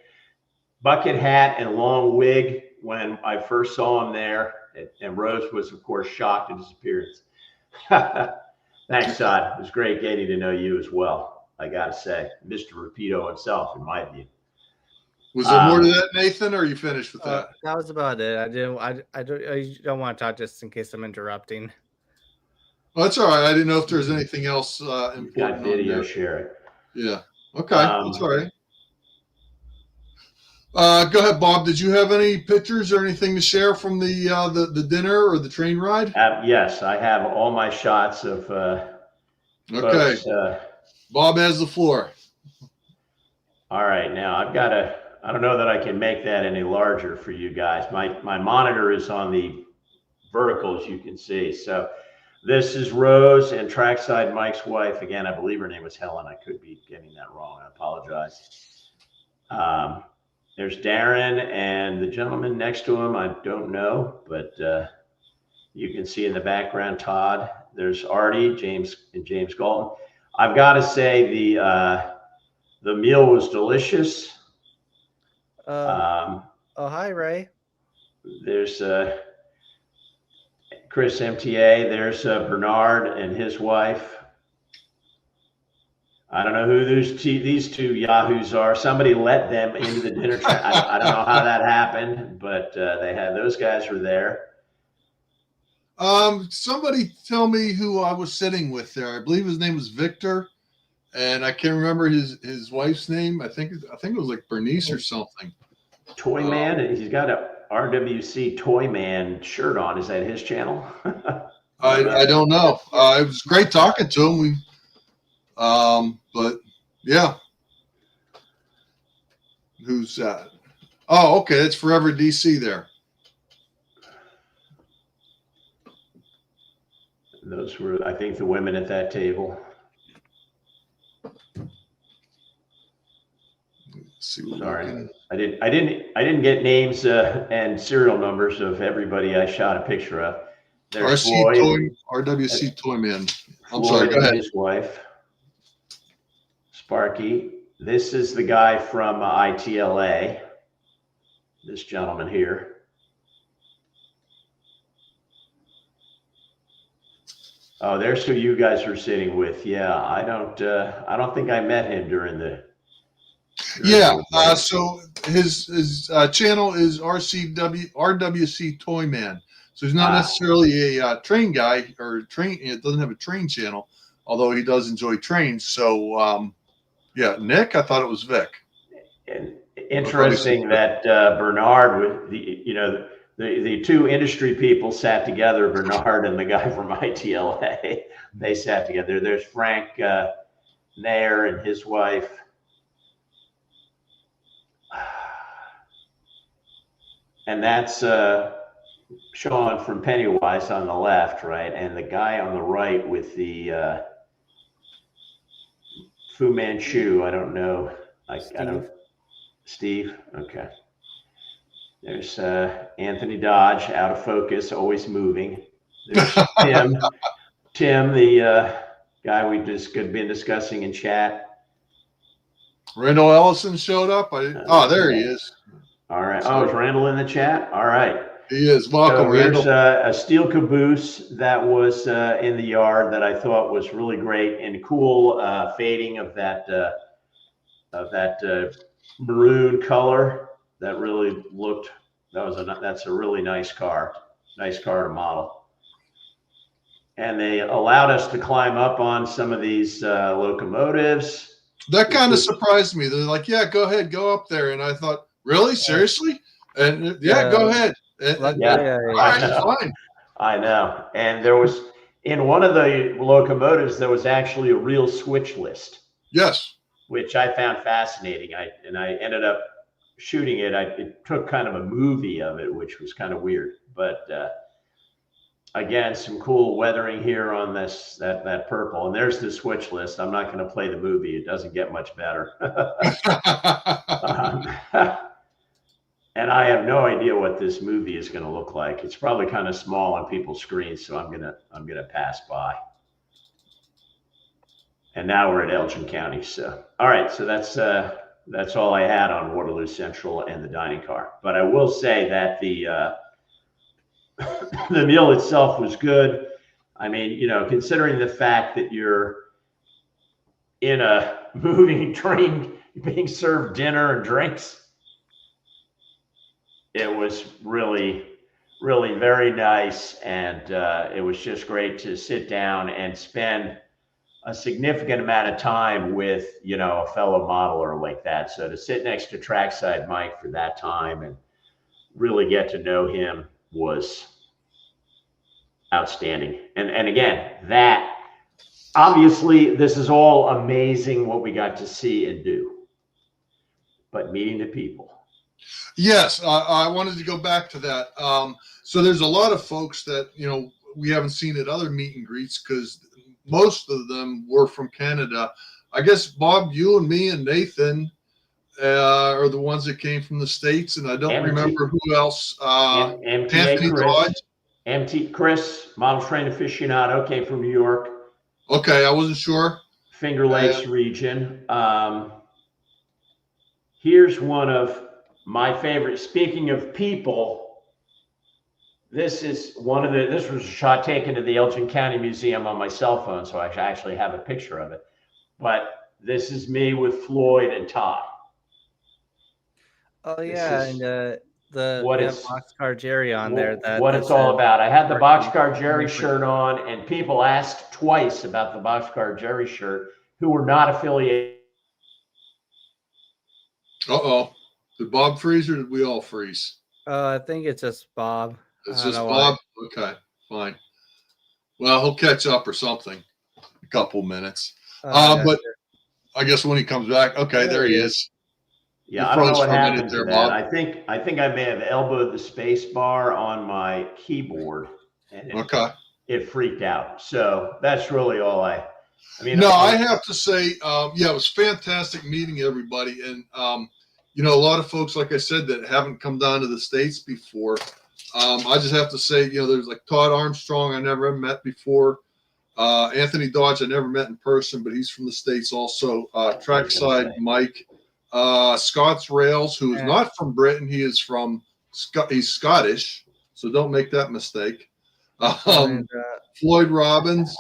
bucket hat and long wig when I first saw him there. And Rose was, of course, shocked at his appearance. Thanks, Todd. It was great getting to know you as well. I got to say, Mr. Rapido himself, in my view. Was there more to that, Nathan, or are you finished with that? That was about it. I don't want to talk just in case I'm interrupting. Oh, that's all right. I didn't know if there was anything else We've important. got on video there. sharing. Yeah. Okay. That's all right. Go ahead, Bob. Did you have any pictures or anything to share from the dinner or the train ride? Yes, I have all my shots of Okay. folks, Bob has the floor. all right, now I don't know that I can make that any larger for you guys. My monitor is on the vertical, as you can see. So this is Rose and Trackside Mike's wife. Again, I believe her name was Helen. I could be getting that wrong. I apologize. There's Darren and the gentleman next to him. I don't know, but you can see in the background Todd. There's Artie, James Galton. I've got to say the meal was delicious. Oh, hi, Ray. There's Chris MTA. There's Bernard and his wife. I don't know who these two yahoos are. Somebody let them into the dinner. I don't know how that happened, but those guys were there. Somebody tell me who I was sitting with there. I believe his name was Victor, and I can't remember his wife's name. I think it was like Bernice or something. Toy Man, and he's got a RWC Toy Man shirt on. Is that his channel? I don't know. It was great talking to him. But yeah. Who's that? Oh, okay. It's Forever DC there. Those were, I think, the women at that table. Let's see what Sorry, I didn't get names and serial numbers of everybody I shot a picture of. There's RWC Toyman. I'm Floyd sorry. Go and ahead. his wife, Sparky. This is the guy from ITLA. This gentleman here. Oh, there's who you guys were sitting with. Yeah, I don't think I met him during the. Yeah. So his channel is RWC Toyman. So he's not necessarily a train guy or train. It doesn't have a train channel, although he does enjoy trains. So yeah, Nick. I thought it was Vic. And interesting that Bernard, the two industry people sat together. Bernard and the guy from ITLA, they sat together. There's Frank Nair and his wife. And that's Sean from Pennywise on the left, right? And the guy on the right with the Fu Manchu, I don't know. I don't. Steve? Okay. There's Anthony Dodge, out of focus, always moving. There's Tim, the guy we've just been discussing in chat. Randall Ellison showed up. Oh, there he is. All right. Oh, is Randall in the chat? All right. He is. Welcome, So Randall. here's a steel caboose that was in the yard that I thought was really great and cool fading of that maroon color. That really looked. That's a really nice car. Nice car to model. And they allowed us to climb up on some of these locomotives. That kind of surprised me. They're like, "Yeah, go ahead, go up there." And I thought, "Really, seriously?" And yeah, go ahead. And, Yeah, all right, fine. I know. And there was in one of the locomotives there was actually a real switch list. Yes. Which I found fascinating. I ended up shooting it. It took kind of a movie of it, which was kind of weird. But again, some cool weathering here on that purple. And there's the switch list. I'm not going to play the movie. It doesn't get much better. And I have no idea what this movie is going to look like. It's probably kind of small on people's screens, so I'm gonna pass by. And now we're at Elgin County. So, all right. So that's all I had on Waterloo Central and the dining car. But I will say that the the meal itself was good. I mean, you know, considering the fact that you're in a moving train being served dinner and drinks, it was really, really very nice. And it was just great to sit down and spend a significant amount of time with, you know, a fellow modeler like that. So to sit next to Trackside Mike for that time and really get to know him was outstanding. And again, that obviously this is all amazing what we got to see and do, but meeting the people. Yes, I wanted to go back to that. So there's a lot of folks that, you know, we haven't seen at other meet and greets because most of them were from Canada. I guess, Bob, you and me and Nathan are the ones that came from the States, and I don't remember who else. Anthony Dodge. Chris, model train aficionado, came from New York. Okay, I wasn't sure. Finger Lakes region. Here's one of my favorite. Speaking of people, this was a shot taken to the Elgin County Museum on my cell phone, so I actually have a picture of it. But this is me with Floyd and Todd. Oh yeah, and the Boxcar Jerry on there. What it's all about. I had the Boxcar Jerry shirt on, and people asked twice about the Boxcar Jerry shirt who were not affiliated. Uh-oh. Did Bob freeze or did we all freeze? I think it's just Bob. It's just Bob? Why. Okay, fine. Well, he'll catch up or something. A couple minutes. But I guess when he comes back, okay, there he is. Yeah, I don't know what happened to that. I think I may have elbowed the space bar on my keyboard, and it freaked out. So that's really all I mean. No, I have to say, yeah, it was fantastic meeting everybody. And, you know, a lot of folks, like I said, that haven't come down to the States before. I just have to say, you know, there's like Todd Armstrong I never met before. Anthony Dodge I never met in person, but he's from the States also. Trackside Mike. Scott's Rails, who is not from Britain. He is he's Scottish, so don't make that mistake. Floyd Robbins,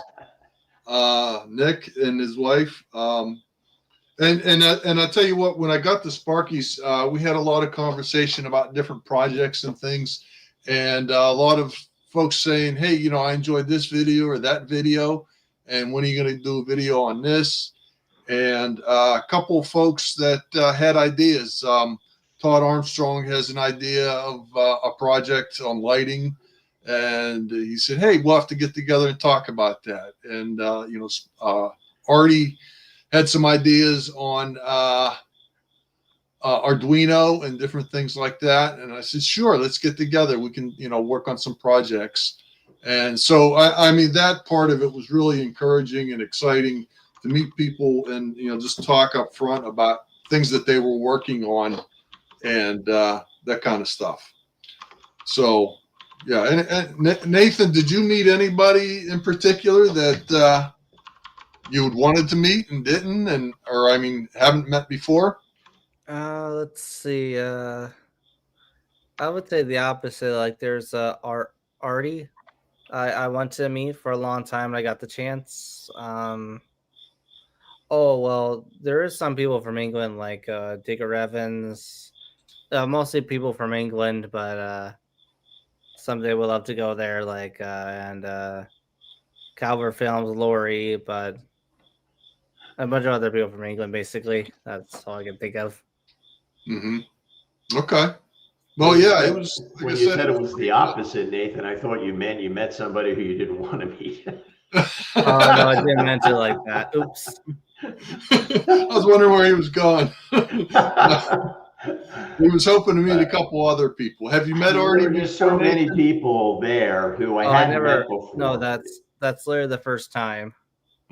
Nick and his wife. And I tell you what, when I got to Sparky's, we had a lot of conversation about different projects and things, and a lot of folks saying, hey, you know, I enjoyed this video or that video, and when are you going to do a video on this? And a couple of folks that had ideas. Todd Armstrong has an idea of a project on lighting, and he said, hey, we'll have to get together and talk about that. And, you know, Artie had some ideas on Arduino and different things like that. And I said, sure, let's get together. We can, work on some projects. And so, I mean, that part of it was really encouraging and exciting to meet people and, just talk up front about things that they were working on and that kind of stuff. So, yeah. And Nathan, did you meet anybody in particular that you had wanted to meet and didn't, or haven't met before? Let's see. I would say the opposite. Like, there's Artie. I want to meet for a long time, and I got the chance. Oh well, there is some people from England, like Digger Evans. Mostly people from England, but someday we'll love to go there. Like and Calvert Films, Lori, but a bunch of other people from England. Basically, that's all I can think of. Mm-hmm. Okay. Well, yeah, it was. Like when I you said, said it was the opposite, Nathan, I thought you met somebody who you didn't want to meet. Oh no, I didn't mention it like that. Oops. I was wondering where he was going. He was hoping to meet a couple other people. Have you met Artie? There were just so many people there who I hadn't met before. No, that's literally the first time.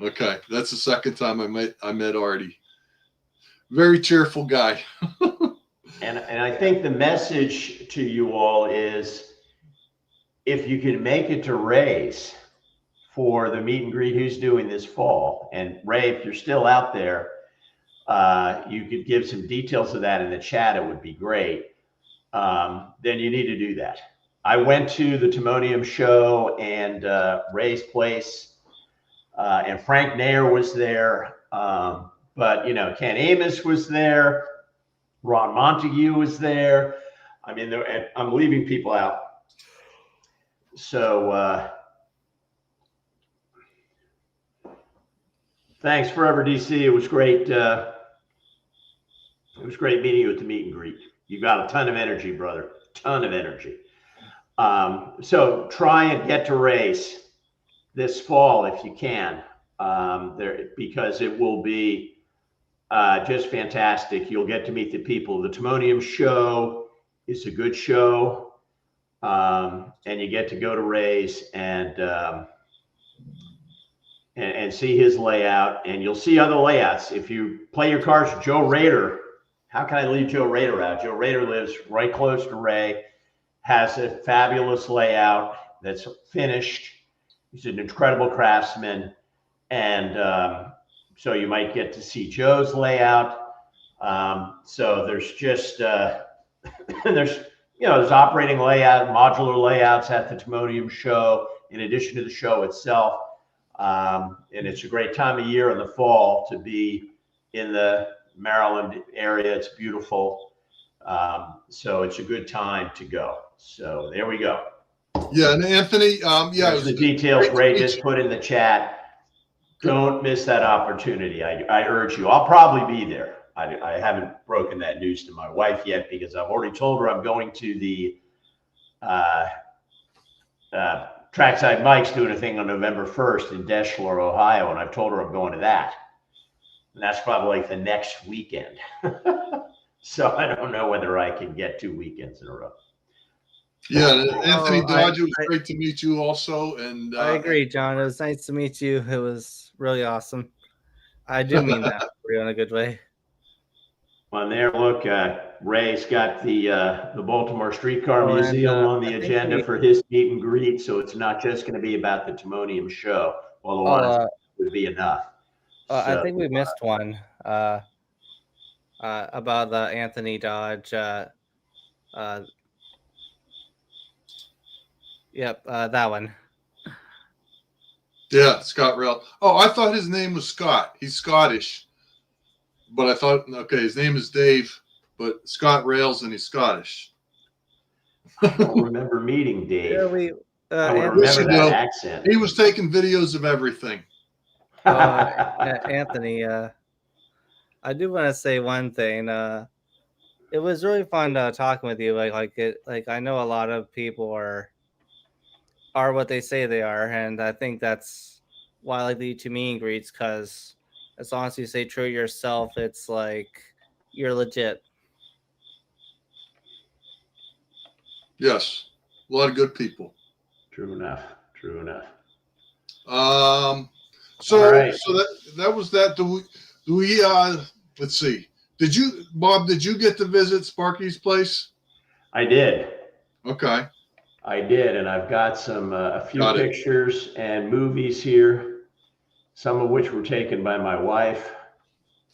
Okay, that's the second time I met Artie. Very cheerful guy. And I think the message to you all is, if you can make it to Ray's for the meet and greet he's doing this fall, and Ray, if you're still out there, you could give some details of that in the chat. It would be great. Then you need to do that. I went to the Timonium show and Ray's place, and Frank Nair was there. But Ken Amos was there. Ron Montague was there. I mean, I'm leaving people out. So thanks, Forever DC. It was great. It was great meeting you at the meet and greet. You got a ton of energy, brother. Ton of energy. So try and get to Ray's this fall if you can, because it will be just fantastic. You'll get to meet the people. The Timonium show is a good show, and you get to go to Ray's and see his layout, and you'll see other layouts. If you play your cards, Joe Rader. How can I leave Joe Rader out? Joe Rader lives right close to Ray, has a fabulous layout that's finished. He's an incredible craftsman, and so you might get to see Joe's layout. So there's just there's operating layout, modular layouts at the Timonium show, in addition to the show itself. And it's a great time of year in the fall to be in the Maryland area. It's beautiful. So it's a good time to go. So there we go. Yeah, and Anthony, There's the details Ray just put in the chat. Don't miss that opportunity. I urge you. I'll probably be there. I haven't broken that news to my wife yet, because I've already told her I'm going to the Trackside Mike's doing a thing on November 1st in Deschler, Ohio, and I've told her I'm going to that. And that's probably like the next weekend. So I don't know whether I can get 2 weekends in a row. Yeah, Anthony Dodge, it was great to meet you also. And I agree, John. It was nice to meet you. It was really awesome. I do mean that for you in a good way. On there, look, Ray's got the Baltimore Streetcar Museum on the agenda for his meet and greet, so it's not just going to be about the Timonium show, although would be enough. I think we missed one about the Anthony Dodge. Yep, that one. Yeah, Scott Rail. Oh, I thought his name was Scott. He's Scottish. But I thought, okay, his name is Dave, but Scott Rails and he's Scottish. I don't remember meeting Dave. Yeah, I would remember that accent. He was taking videos of everything. Anthony, I do want to say one thing. It was really fun talking with you. Like I know a lot of people are what they say they are, and I think that's why I like the two meet and greets, because as long as you stay true to yourself, it's like you're legit. Yes, a lot of good people. True enough. True enough. So All right. so that was that. Do we let's see. Did you, Bob, did you get to visit Sparky's place? I did. Okay. I did, and I've got some a few Got it. pictures and movies here, some of which were taken by my wife.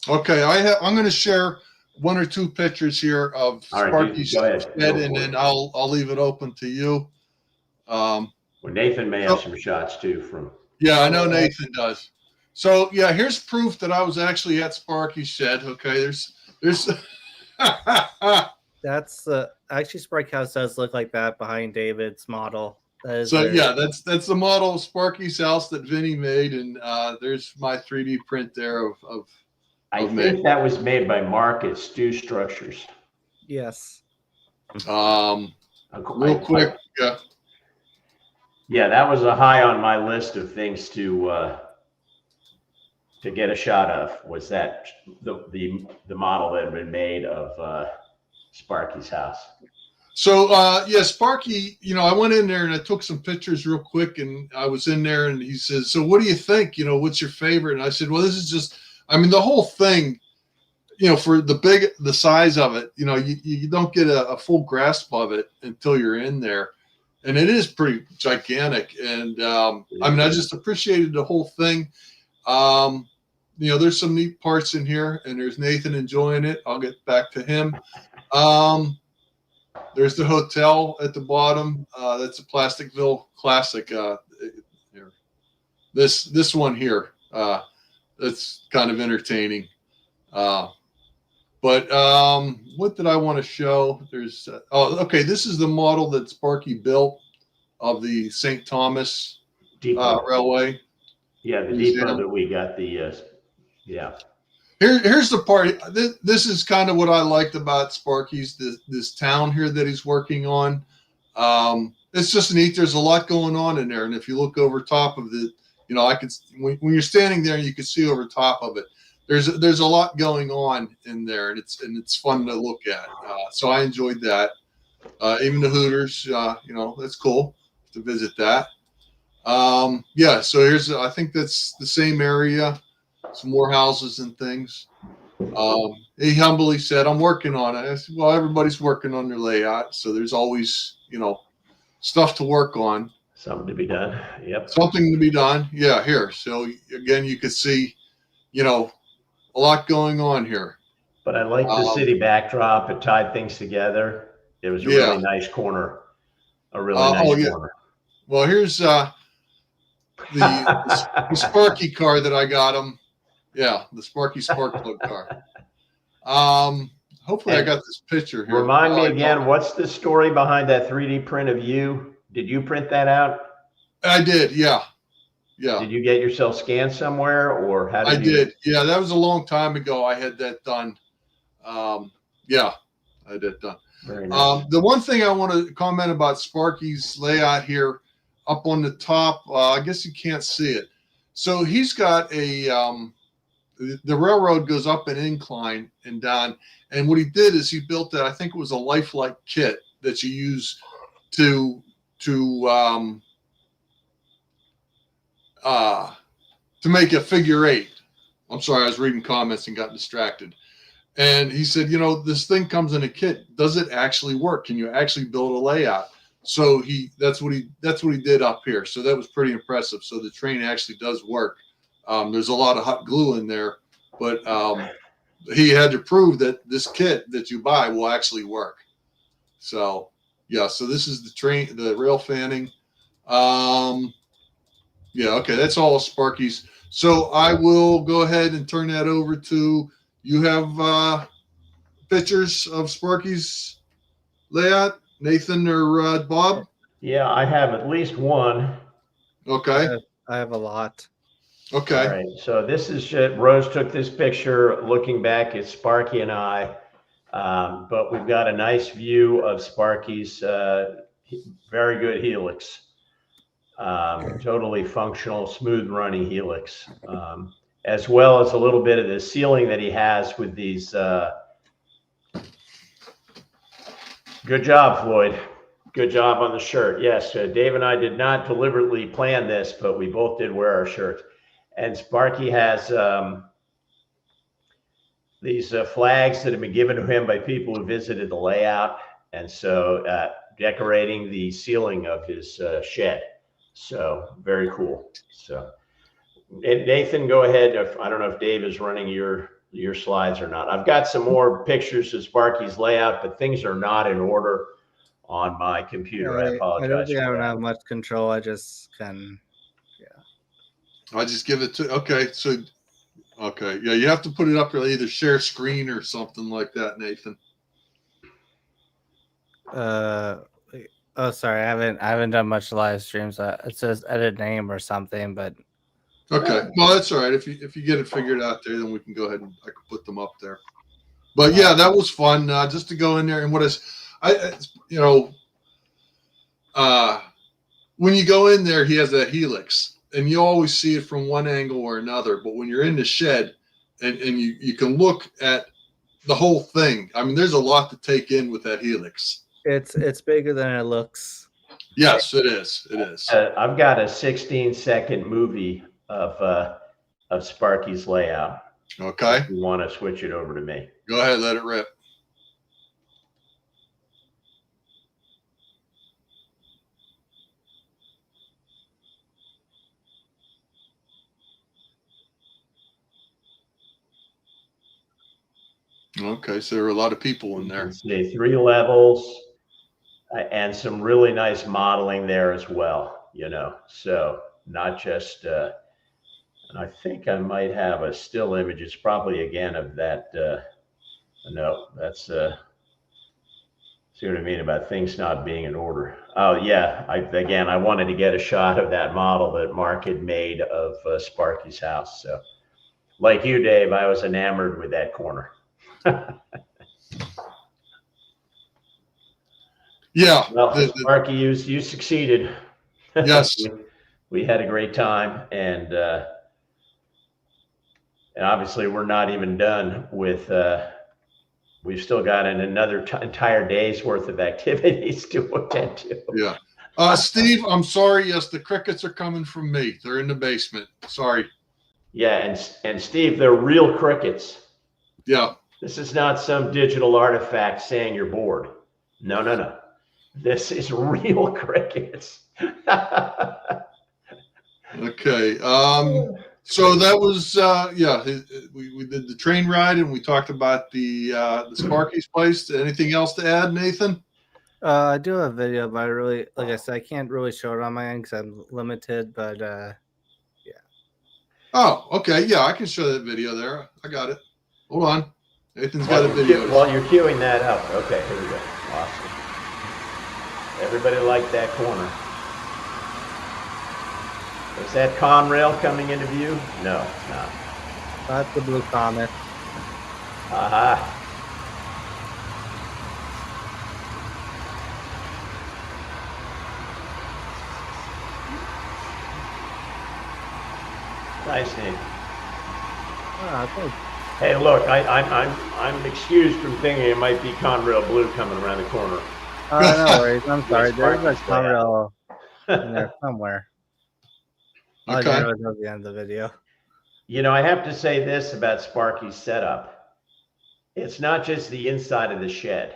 Okay, I'm going to share one or two pictures here of All right, Sparky's go ahead. shed, Go and for then it. I'll leave it open to you. Well, Nathan may have some shots too from. Yeah, I know Nathan does. So yeah, here's proof that I was actually at Sparky's shed. Okay, there's That's actually Sprite House does look like that behind David's model. That is so very- yeah, that's the model of Sparky's house that Vinny made, and there's my 3D print there of I think that was made by Mark at Stew Structures. yes. Real quick. Yeah. Yeah, that was a high on my list of things to get a shot of. Was that the model that had been made of Sparky's house? So yeah, Sparky, I went in there and I took some pictures real quick, and I was in there and he says, "So what do you think? What's your favorite?" And I said, "Well, this is just, the whole thing, for the size of it, you don't get a full grasp of it until you're in there. And it is pretty gigantic. And I just appreciated the whole thing. There's some neat parts in here, and there's Nathan enjoying it. I'll get back to him. There's the hotel at the bottom. That's a Plasticville classic. Here. This one here. That's kind of entertaining. But what did I want to show? There's okay. This is the model that Sparky built of the St. Thomas Railway. Yeah, the Museum. depot that we got the yeah. Here's the part. This is kind of what I liked about Sparky's, this town here that he's working on. It's just neat. There's a lot going on in there, and if you look over top of the, I could when you're standing there, you can see over top of it. There's a lot going on in there, and it's fun to look at. So I enjoyed that. Even the Hooters, that's cool to visit that. Yeah. So I think that's the same area. Some more houses and things. He humbly said, "I'm working on it." I said, "Well, everybody's working on their layout, so there's always, stuff to work on. Something to be done." Yep. Something to be done. Yeah, here. So again, you could see, a lot going on here. But I like the city backdrop. It tied things together. It was a really nice corner. A really nice corner. Well, here's the Sparky car that I got him. Yeah, the Sparky Spark Plug car. Hopefully I got this picture here. Remind me again, what's the story behind that 3D print of you? Did you print that out? I did, yeah. Yeah. Did you get yourself scanned somewhere, or how did you? I did. Yeah, that was a long time ago. I had that done. Yeah, I had that done. Very nice. The one thing I want to comment about Sparky's layout here up on the top, I guess you can't see it. So he's got the railroad goes up an incline and down. And what he did is he built that, I think it was a lifelike kit that you use to make a figure eight. I'm sorry, I was reading comments and got distracted. And he said, this thing comes in a kit. Does it actually work? Can you actually build a layout? So that's what he did up here. So that was pretty impressive. So the train actually does work. There's a lot of hot glue in there, but he had to prove that this kit that you buy will actually work. So yeah, so this is the rail fanning. Yeah, okay, that's all Sparky's. So I will go ahead and turn that over to you. Have pictures of Sparky's layout, Nathan or Bob? Yeah, I have at least one. Okay. I have a lot. Okay. All right. So this is Rose took this picture looking back at Sparky and I, but we've got a nice view of Sparky's very good helix, totally functional, smooth running helix. as well as a little bit of the ceiling that he has with these. Good job, Floyd. Good job on the shirt. Yes, Dave and I did not deliberately plan this, but we both did wear our shirts. And Sparky has these flags that have been given to him by people who visited the layout. And so decorating the ceiling of his shed. So very cool. So Nathan, go ahead. I don't know if Dave is running your slides or not. I've got some more pictures of Sparky's layout, but things are not in order on my computer. I apologize. I don't think I for don't that. have much control. I just can. I just give it to. Okay, so okay, yeah, you have to put it up to either share screen or something like that, Nathan. Oh, sorry. I haven't done much live streams. It says edit name or something, but Okay, well that's all right. If you get it figured out there, then we can go ahead and I can put them up there. But yeah, that was fun just to go in there and when you go in there, he has that helix, and you always see it from one angle or another. But when you're in the shed, and you can look at the whole thing. I mean, there's a lot to take in with that helix. it's bigger than it looks. Yes, it is. It is. I've got a 16-second movie of Sparky's layout. Okay, If you want to switch it over to me. go ahead, let it rip. Okay, so there are a lot of people in there. See 3 levels and some really nice modeling there as well, you know. So not just and I think I might have a still image. It's probably again of that no, that's see what I mean about things not being in order. Oh yeah, I wanted to get a shot of that model that Mark had made of Sparky's house. So like you, Dave, I was enamored with that corner. Yeah. Well, Sparky, you succeeded. Yes. we had a great time, and obviously we're not even done with. We've still got another entire day's worth of activities to attend to. Yeah. Steve, I'm sorry. Yes, the crickets are coming from me. They're in the basement. Sorry. Yeah, and Steve, they're real crickets. Yeah. This is not some digital artifact saying you're bored. No. This is real crickets. Okay. So that was we did the train ride and we talked about the Sparky's place. Anything else to add, Nathan? I do have a video, but like I said, I can't really show it on my end because I'm limited. But yeah. Oh, okay. Yeah, I can show that video there. I got it. Hold on. Nathan's got a video. While you're queuing that up. Okay, here we go. Awesome. Everybody liked that corner. Is that Conrail coming into view? No, it's not. That's the blue comet. Aha. Nice name. Oh, thanks. Hey, look, I'm excused from thinking it might be Conrail Blue coming around the corner. No worries. I'm sorry. Yes, There's a Sparky's Conrail in there somewhere. I Okay. didn't know it was at the end of the video. You know, I have to say this about Sparky's setup. It's not just the inside of the shed.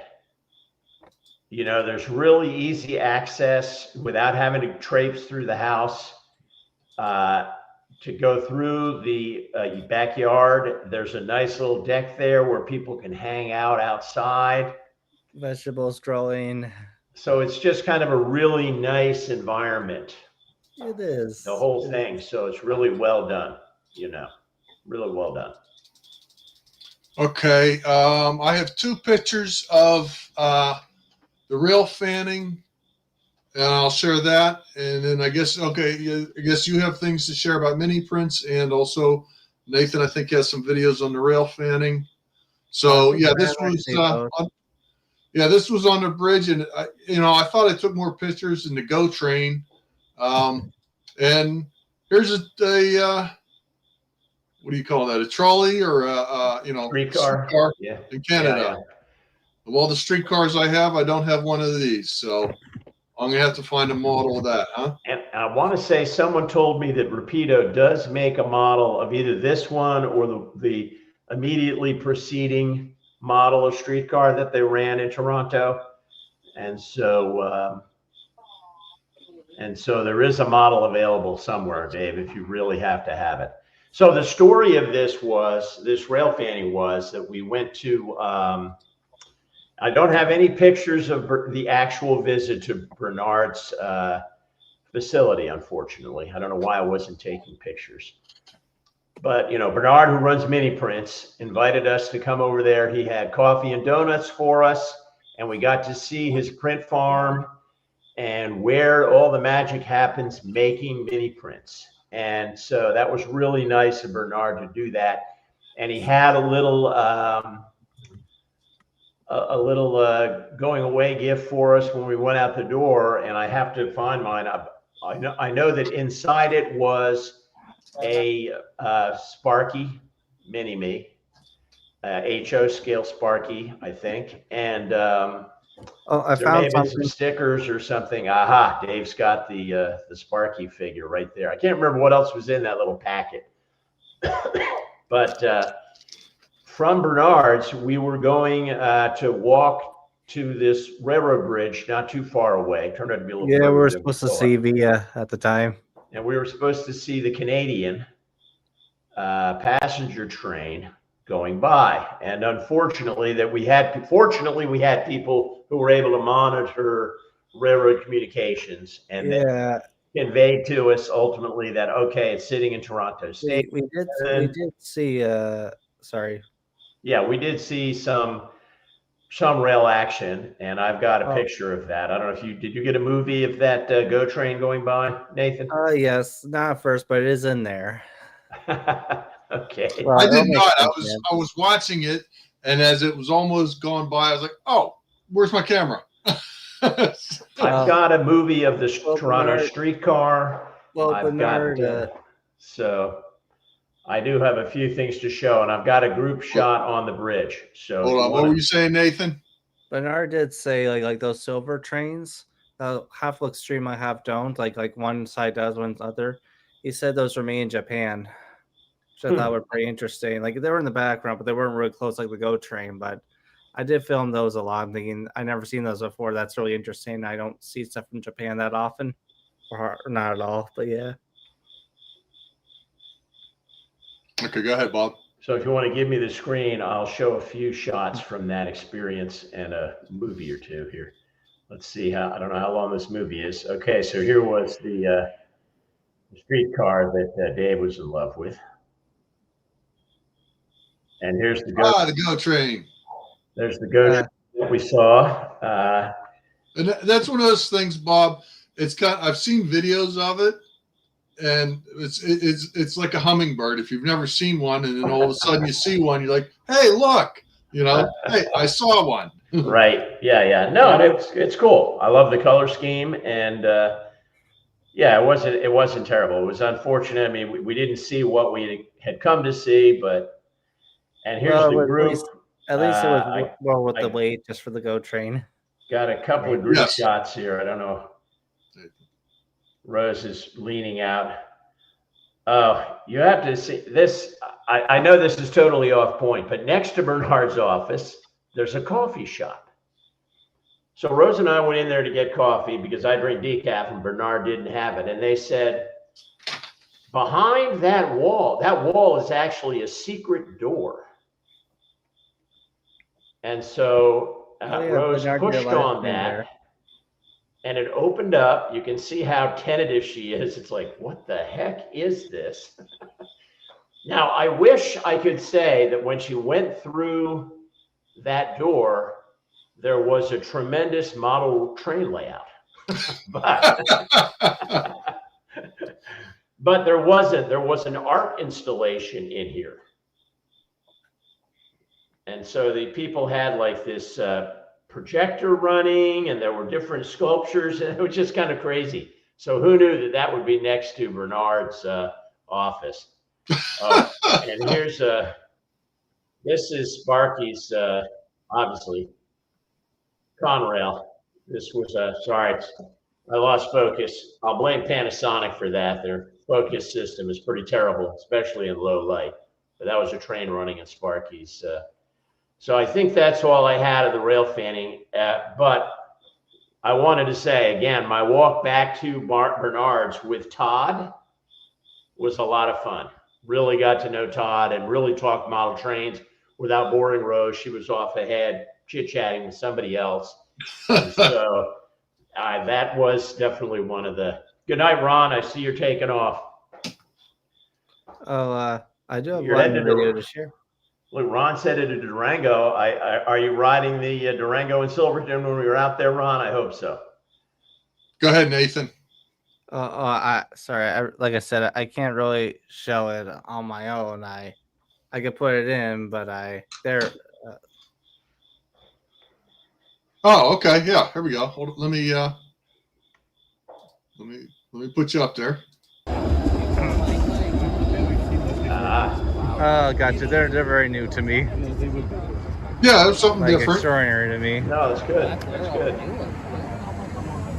You know, there's really easy access without having to traipse through the house. To go through the backyard, there's a nice little deck there where people can hang out outside. Vegetables growing. So it's just kind of a really nice environment. It is. The whole thing. So it's really well done, you know, really well done. Okay. I have 2 pictures of the rail fanning, and I'll share that. And then I guess you have things to share about mini prints, and also Nathan, I think, has some videos on the rail fanning. So yeah, this was this was on the bridge, and I thought I took more pictures in the GO train. And here's what do you call that? A trolley or Streetcar. streetcar Yeah. in Canada. Yeah, Of all the streetcars I have, I don't have one of these. So I'm going to have to find a model of that, huh? And I want to say someone told me that Rapido does make a model of either this one or the immediately preceding model of streetcar that they ran in Toronto. And so there is a model available somewhere, Dave, if you really have to have it. So the story of this rail fanning was that we went to, I don't have any pictures of the actual visit to Bernard's facility, unfortunately. I don't know why I wasn't taking pictures. But, Bernard, who runs Mini Prints, invited us to come over there. He had coffee and donuts for us, and we got to see his print farm and where all the magic happens making mini prints. And so that was really nice of Bernard to do that. And he had a little going away gift for us when we went out the door, and I have to find mine. I know that inside it was a Sparky Mini-Me, HO scale Sparky, I think, and I there may found have been some stickers or something. Aha, Dave's got the Sparky figure right there. I can't remember what else was in that little packet, but from Bernard's, we were going to walk to this railroad bridge not too far away. Turned out to be a little Yeah, we further were than supposed to thought. see Via at the time. And we were supposed to see the Canadian passenger train going by. And unfortunately, fortunately, we had people who were able to monitor railroad communications, and Yeah, they conveyed to us ultimately that, okay, it's sitting in Toronto State. we did see. Sorry. Yeah, we did see some rail action, and I've got a picture of that. I don't know if did you get a movie of that GO train going by, Nathan? Yes, not at first, but it is in there. Okay. Well, I did it'll make not. sense, I was watching it, and as it was almost gone by, I was like, "Oh, where's my camera?" I've got a movie of the Toronto Bernard, streetcar. Bernard, So I do have a few things to show, and I've got a group shot on the bridge. So hold on, what were you saying, Nathan? Bernard did say like those silver trains, half look streamlined, half don't. Like one side does, one's other. He said those were made in Japan, which I thought were pretty interesting. Like they were in the background, but they weren't really close like the GO train. But I did film those a lot. I'm thinking I never seen those before. That's really interesting. I don't see stuff from Japan that often, or not at all. But yeah. Okay, go ahead, Bob. So if you want to give me the screen, I'll show a few shots from that experience and a movie or two here. Let's see I don't know how long this movie is. Okay, so here was the streetcar that Dave was in love with. And here's the GO. The GO train. There's the GO train that we saw. And that's one of those things, Bob. I've seen videos of it, and it's like a hummingbird. If you've never seen one, and then all of a sudden you see one, you're like, "Hey, look!" Hey, I saw one. Right? Yeah. No, it's cool. I love the color scheme, and yeah, it wasn't terrible. It was unfortunate. I mean, we didn't see what we had come to see, and here's the group. At least it was well with the wait just for the GO train. Got a couple of group shots here. I don't know. Rose is leaning out. Oh, you have to see this. I know this is totally off point, but next to Bernard's office, there's a coffee shop. So Rose and I went in there to get coffee because I drink decaf and Bernard didn't have it. And they said, behind that wall is actually a secret door. And so Rose pushed on that. And it opened up. You can see how tentative she is. It's like, what the heck is this? Now, I wish I could say that when she went through that door, there was a tremendous model train layout. But there wasn't. There was an art installation in here. And so the people had like this projector running, and there were different sculptures, and it was just kind of crazy. So who knew that would be next to Bernard's office? Oh, and here's this is Sparky's obviously Conrail. This was sorry, I lost focus. I'll blame Panasonic for that. Their focus system is pretty terrible, especially in low light. But that was a train running in Sparky's. So I think that's all I had of the rail fanning. But I wanted to say again, my walk back to Bernard's with Todd was a lot of fun. Really got to know Todd and really talked model trains without boring Rose. She was off ahead, chit-chatting with somebody else. And so that was definitely one of the. Good night, Ron. I see you're taking off. Oh, I do have You're one headed to- video to share. Look, Ron said it at Durango. Are you riding the Durango in Silverton when we were out there, Ron? I hope so. Go ahead, Nathan. Sorry. Like I said, I can't really show it on my own. I could put it in, but Oh, okay. Yeah, here we go. Hold on. Let me put you up there. Oh, gotcha. They're very new to me. Yeah, that's something Like different. extraordinary to me. No, that's good. That's good.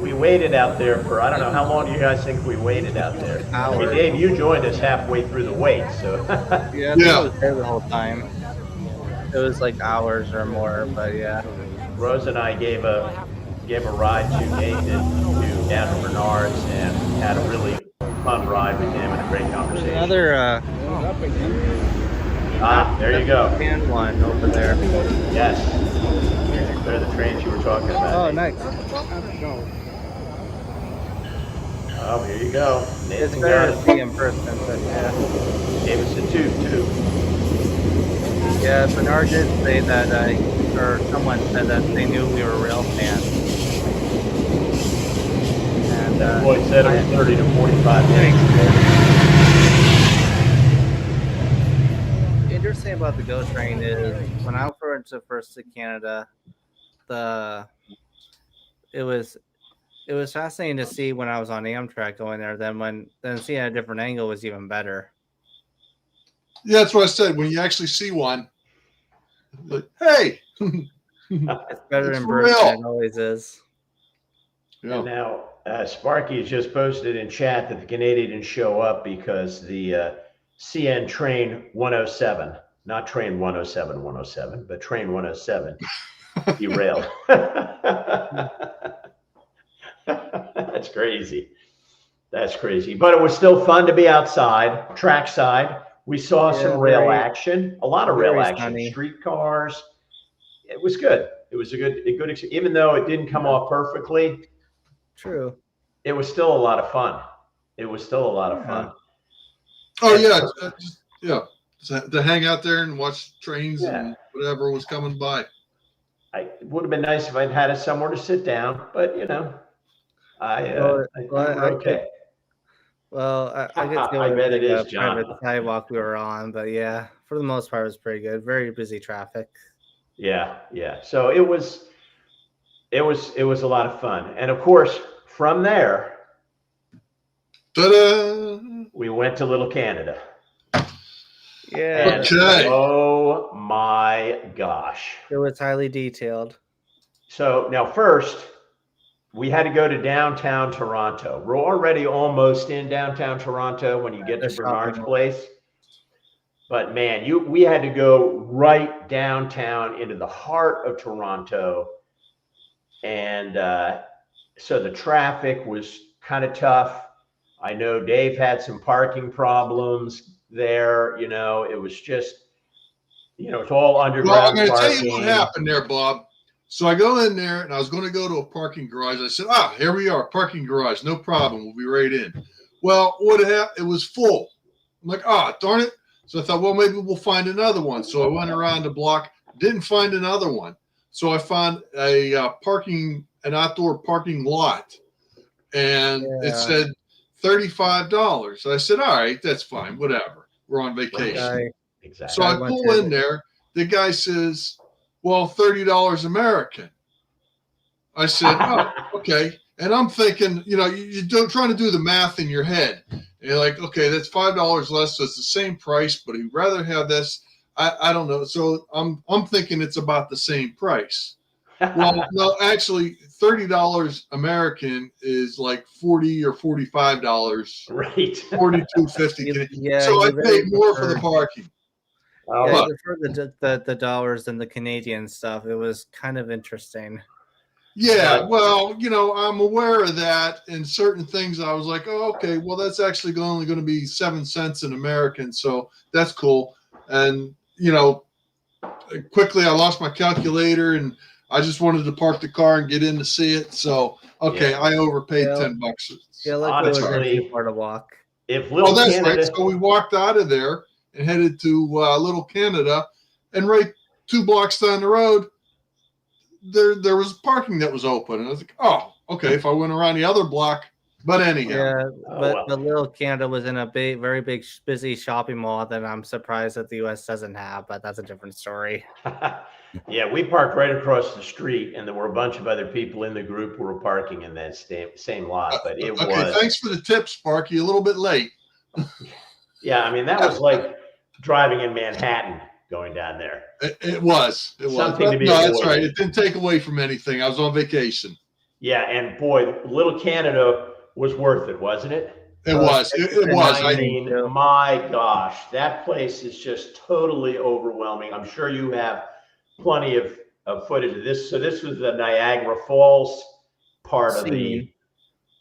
We waited out there for, I don't know, how long do you guys think we waited out there? I mean, Hours. Dave, you joined us halfway through the wait, so. Yeah, Yeah. I was there the whole time. It was like hours or more, but yeah. Rose and I gave a ride to Nathan to down to Bernard's and had a really fun ride with him and a great conversation. Another There you go. hand one over there. Yes. They're the trains you were talking about. Oh, nice. Oh, here you go. It's Nathan better got to it. see in person, but yeah. Gave us a toot, too. Yeah, Bernard did say that, or someone said that they knew we were real fans. And Boy said it was 30 to 45 minutes. Interesting about the GO train is when I went first to Canada, it was fascinating to see when I was on Amtrak going there. Then seeing a different angle was even better. Yeah, that's what I said. When you actually see one, like, hey. It's better It's in for person. real. It always is. Yeah. And now, Sparky has just posted in chat that the Canadian didn't show up because the CN train 107, not train 107, but train 107 derailed. That's crazy. That's crazy. But it was still fun to be outside, trackside. We saw some rail action, a lot of rail very action, sunny. streetcars. It was good. It was a good even though it didn't come off perfectly, True. it was still a lot of fun. It was still a lot of fun. Oh, yeah. To hang out there and watch trains and whatever was coming by. It would have been nice if I'd had us somewhere to sit down, but I think we're okay. I could see I bet it is, the John. private sidewalk we were on, but yeah, for the most part, it was pretty good. Very busy traffic. Yeah. So it was a lot of fun. And of course, from there, Ta-da! we went to Little Canada. Yeah, And, Okay. oh my gosh. it was highly detailed. So now first, we had to go to downtown Toronto. We're already almost in downtown Toronto when you get The to Bernard's shopping place. But man, we had to go right downtown into the heart of Toronto. And so the traffic was kind of tough. I know Dave had some parking problems there. It was just, it's all Well, underground I'm going to tell parking. you what happened there, Bob. So I go in there and I was going to go to a parking garage. I said, here we are, parking garage. No problem. We'll be right in. Well, what happened? It was full. I'm like, darn it. So I thought, well, maybe we'll find another one. So I went around the block, didn't find another one. So I found an outdoor parking lot, and it said $35. I said, all right, that's fine, whatever. We're on vacation. Exactly. So I pull in there. The guy says, well, $30 American. I said, oh, okay. And I'm thinking, you don't trying to do the math in your head. And you're like, okay, that's $5 less, so it's the same price, but he'd rather have this. I don't know. So I'm thinking it's about the same price. Well, no, actually, $30 American is like $40 or $45. Right. $42.50. Yeah, So I you paid really more for the preferred- parking. Oh, Yeah, But- you preferred the dollars than the Canadian stuff. It was kind of interesting. Yeah, But- well, I'm aware of that. And certain things I was like, oh, okay, well, that's actually only going to be 7 cents in American. So that's cool. And, quickly I lost my calculator and I just wanted to park the car and get in to see it. So, okay, Yeah. I overpaid Yeah. $10. Yeah, like it was Honestly, too far to walk. if Oh, Little that's Canada, right. So we walked out of there and headed to Little Canada, and right 2 blocks down the road, there was parking that was open, and I was like, oh, okay. If I went around the other block, but anyhow, Yeah, Oh, but well. but Little Canada was in a very big, busy shopping mall that I'm surprised that the U.S. doesn't have. But that's a different story. yeah, we parked right across the street, and there were a bunch of other people in the group who were parking in that same lot. But it okay. was, Thanks for the tip, Sparky. A little bit late. yeah, I mean, that was like driving in Manhattan going down there. It was. Something to be No, that's avoided. right. It didn't take away from anything. I was on vacation. Yeah, and boy, Little Canada was worth it, wasn't it? It was. It was. I mean, my gosh, that place is just totally overwhelming. I'm sure you have plenty of footage of this. So this was the Niagara Falls part of the.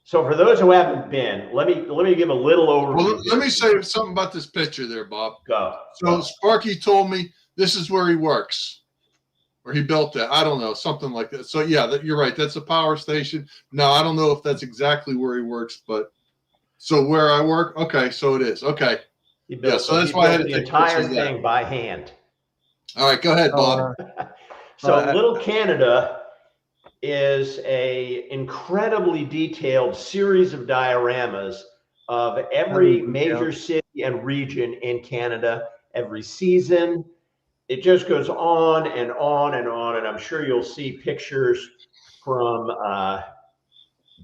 So for those who haven't been, let me give a little overview. Well, let me say something about this picture there, Bob. Go. So Sparky told me this is where he works, or he built that. I don't know, something like that. So yeah, you're right. That's a power station. No, I don't know if that's exactly where he works, but so where I work, okay, so it is. Okay. He built, Yeah, so that's why I had to the take entire pictures of that. thing by hand. All right, go ahead, Bob. So Little Canada is a incredibly detailed series of dioramas of every major city and region in Canada, every season. It just goes on and on and on. And I'm sure you'll see pictures from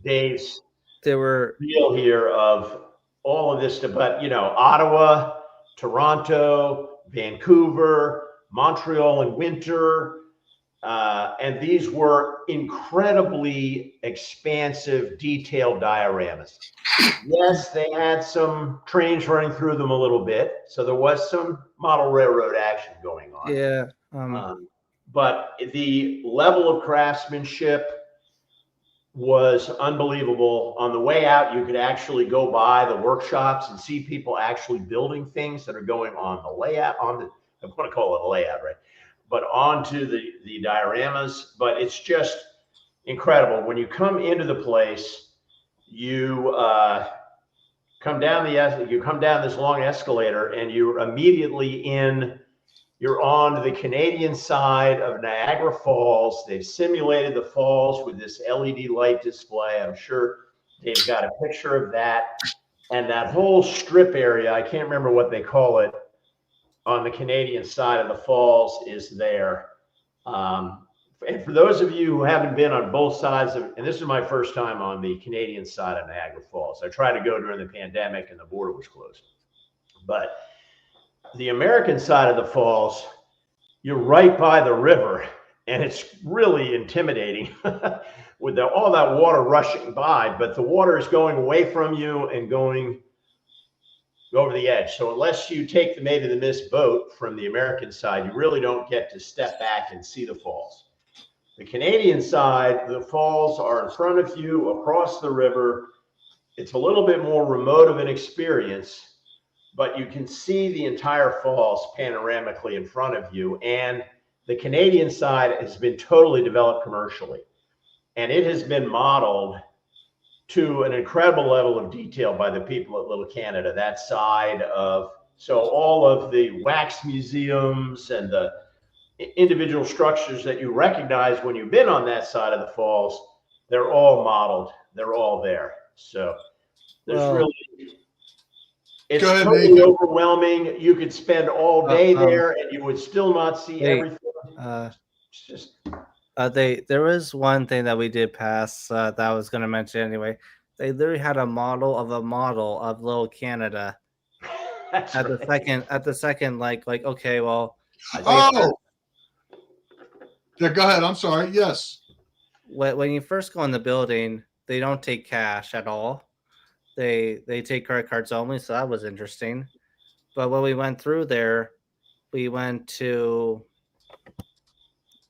Dave's reel here of all of this stuff. But, Ottawa, Toronto, Vancouver, Montreal in winter. And these were incredibly expansive, detailed dioramas. Yes, they had some trains running through them a little bit. So there was some model railroad action going on. Yeah. But the level of craftsmanship was unbelievable. On the way out, you could actually go by the workshops and see people actually building things that are going on the layout, I want to call it a layout, right? But onto the dioramas. But it's just incredible. When you come into the place, you come down this long escalator, and you're immediately you're on the Canadian side of Niagara Falls. They've simulated the falls with this LED light display. I'm sure they've got a picture of that. And that whole strip area, I can't remember what they call it, on the Canadian side of the falls is there. And for those of you who haven't been on both sides and this is my first time on the Canadian side of Niagara Falls. I tried to go during the pandemic and the border was closed. But the American side of the falls, you're right by the river, and it's really intimidating with all that water rushing by, but the water is going away from you and going over the edge. So unless you take maybe the missed boat from the American side, you really don't get to step back and see the falls. The Canadian side, the falls are in front of you across the river. It's a little bit more remote of an experience, but you can see the entire falls panoramically in front of you. And the Canadian side has been totally developed commercially. And it has been modeled to an incredible level of detail by the people at Little Canada, that side of, so all of the wax museums and the individual structures that you recognize when you've been on that side of the falls, they're all modeled, they're all there. So there's it's Go ahead, totally Nathan. overwhelming. You could spend all day there and you would still not see everything. Uh, It's just There was one thing that we did pass that I was going to mention anyway. They literally had a model of Little Canada That's at the right. second like okay, well, I when you think- Oh, yeah. Go ahead. I'm sorry. Yes. when you first go in the building, they don't take cash at all. They take credit cards only, so that was interesting. But when we went through there, we went to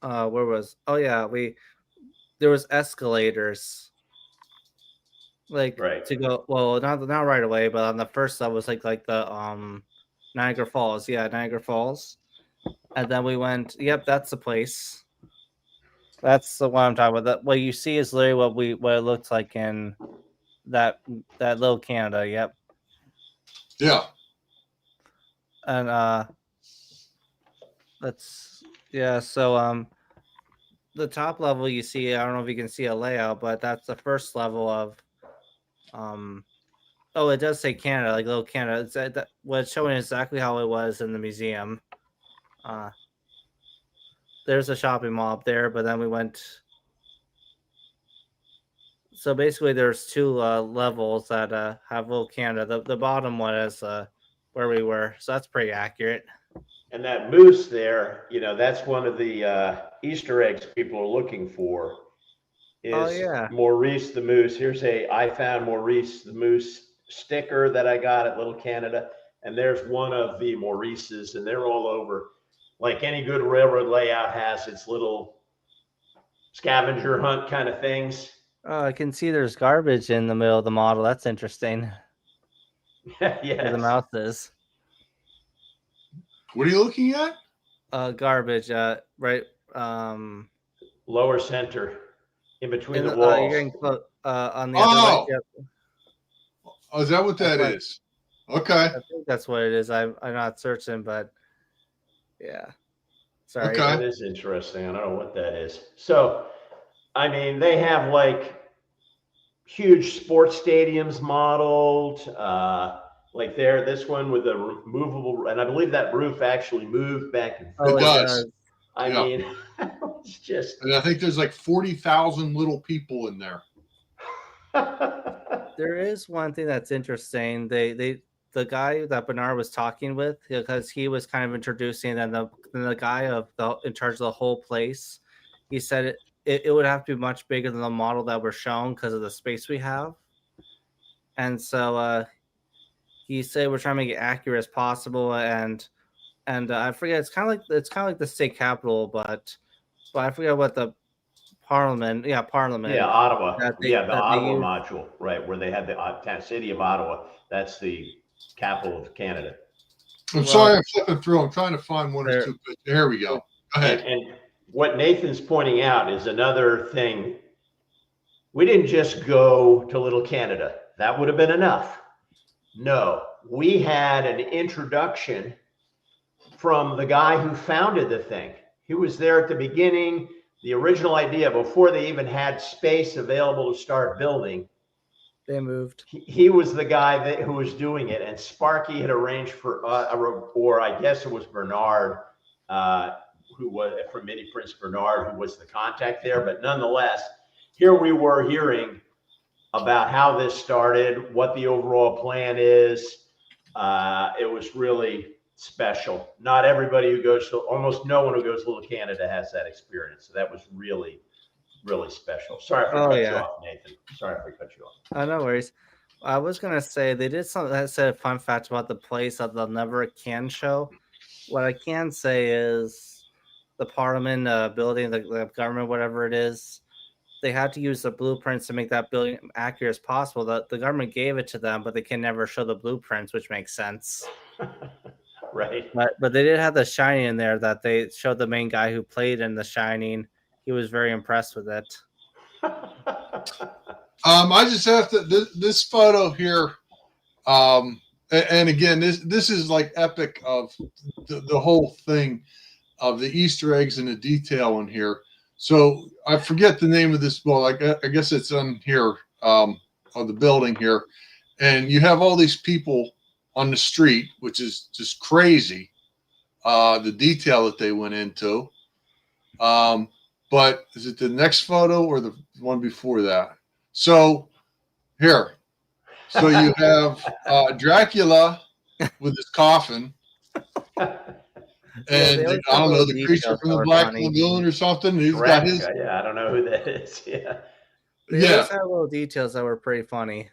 where was oh yeah, there was escalators like Right. to go well not right away, but on the first level was like the Niagara Falls. Yeah, Niagara Falls. And then we went, yep, that's the place. That's the one I'm talking about. That what you see is literally what it looks like in that little Canada, yep. Yeah. And so the top level you see, I don't know if you can see a layout, but that's the first level of oh, it does say Canada, like Little Canada. It's what it's showing exactly how it was in the museum. There's a shopping mall up there, but then we went. So basically, there's two levels that have Little Canada. The bottom one is where we were, so that's pretty accurate. And that moose there, that's one of the Easter eggs people are looking for. Oh, Is yeah. Maurice the Moose. Here's I found Maurice the Moose sticker that I got at Little Canada. And there's one of the Maurices, and they're all over. Like any good railroad layout has its little scavenger hunt kind of things. Oh, I can see there's garbage in the middle of the model. That's interesting. Where the Yes. mouse is. What are you looking at? Garbage. Right. Lower center, in between the You're walls. getting close, on the other Oh. way. Yep. Oh, is that what that That's is? Okay. I think that's what it is. I'm not certain, but yeah. Sorry. Okay. That is interesting. I don't know what that is. So, I mean, they have like huge sports stadiums modeled, like this one with a removable, and I believe that roof actually moved back and forth. Oh, It it does. does. I Yeah. mean, it's just. And I think there's like 40,000 little people in there. There is one thing that's interesting. The guy that Bernard was talking with, because he was kind of introducing, and the guy in charge of the whole place, he said it would have to be much bigger than the model that we're shown because of the space we have. And so he said we're trying to make it accurate as possible, and I forget, it's kind of like the state capitol, but I forget what the Parliament. Yeah, Ottawa. The Ottawa module, right, where they had the city of Ottawa. That's the capital of Canada. I'm sorry, I'm flipping through. I'm trying to find one or two pictures. There we go. Go ahead. And what Nathan's pointing out is another thing. We didn't just go to Little Canada. That would have been enough. No, we had an introduction from the guy who founded the thing. He was there at the beginning. The original idea, before they even had space available to start building, They moved. he was the guy who was doing it. And Sparky had arranged for, or I guess it was Bernard, who was from Mini Prince Bernard, who was the contact there. But nonetheless, here we were hearing about how this started, what the overall plan is. It was really special. Not everybody who goes to, almost no one who goes to Little Canada has that experience. So that was really, really special. Sorry if I cut you off, Nathan. Sorry if I cut you off. Oh, no worries. I was gonna say they did something that said a fun fact about the place that they'll never can show. What I can say is the Parliament building, the government, whatever it is, they had to use the blueprints to make that building accurate as possible. The government gave it to them, but they can never show the blueprints, which makes sense. Right. But they did have The Shining in there that they showed the main guy who played in The Shining. He was very impressed with it. I just have to this photo here, and again, this is like epic of the whole thing of the Easter eggs and the detail in here. So I forget the name of this. Well, I guess it's on here on the building here, and you have all these people on the street, which is just crazy. The detail that they went into. but is it the next photo or the one before that? So here, so you have Dracula with his coffin, Yeah, and they always I have don't know, little the creature details from that the were Black funny. Lagoon or something. He's got Correct. his, Yeah, I don't know who that is. Yeah. They yeah, always have little details that were pretty funny.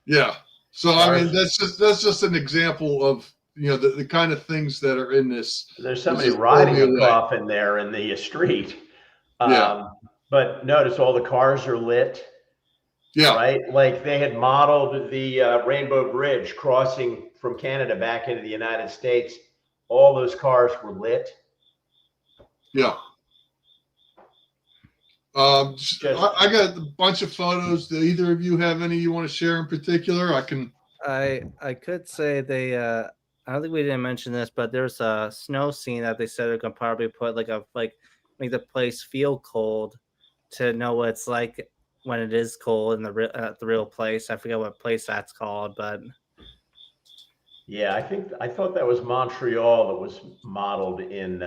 yeah. So I mean, Stars. that's just an example of the kind of things that are in this. There's It somebody just blow riding me a away. coffin there in the street. Yeah, But notice all the cars are lit, yeah, right? Like they had modeled the Rainbow Bridge crossing from Canada back into the United States. All those cars were lit. yeah. Just I got a bunch of photos. Do either of you have any you want to share in particular? I can. I could say they I don't think we didn't mention this, but there's a snow scene that they said they're gonna probably put like make the place feel cold to know what it's like when it is cold in the real place. I forget what place that's called, but yeah, I thought that was Montreal that was modeled in.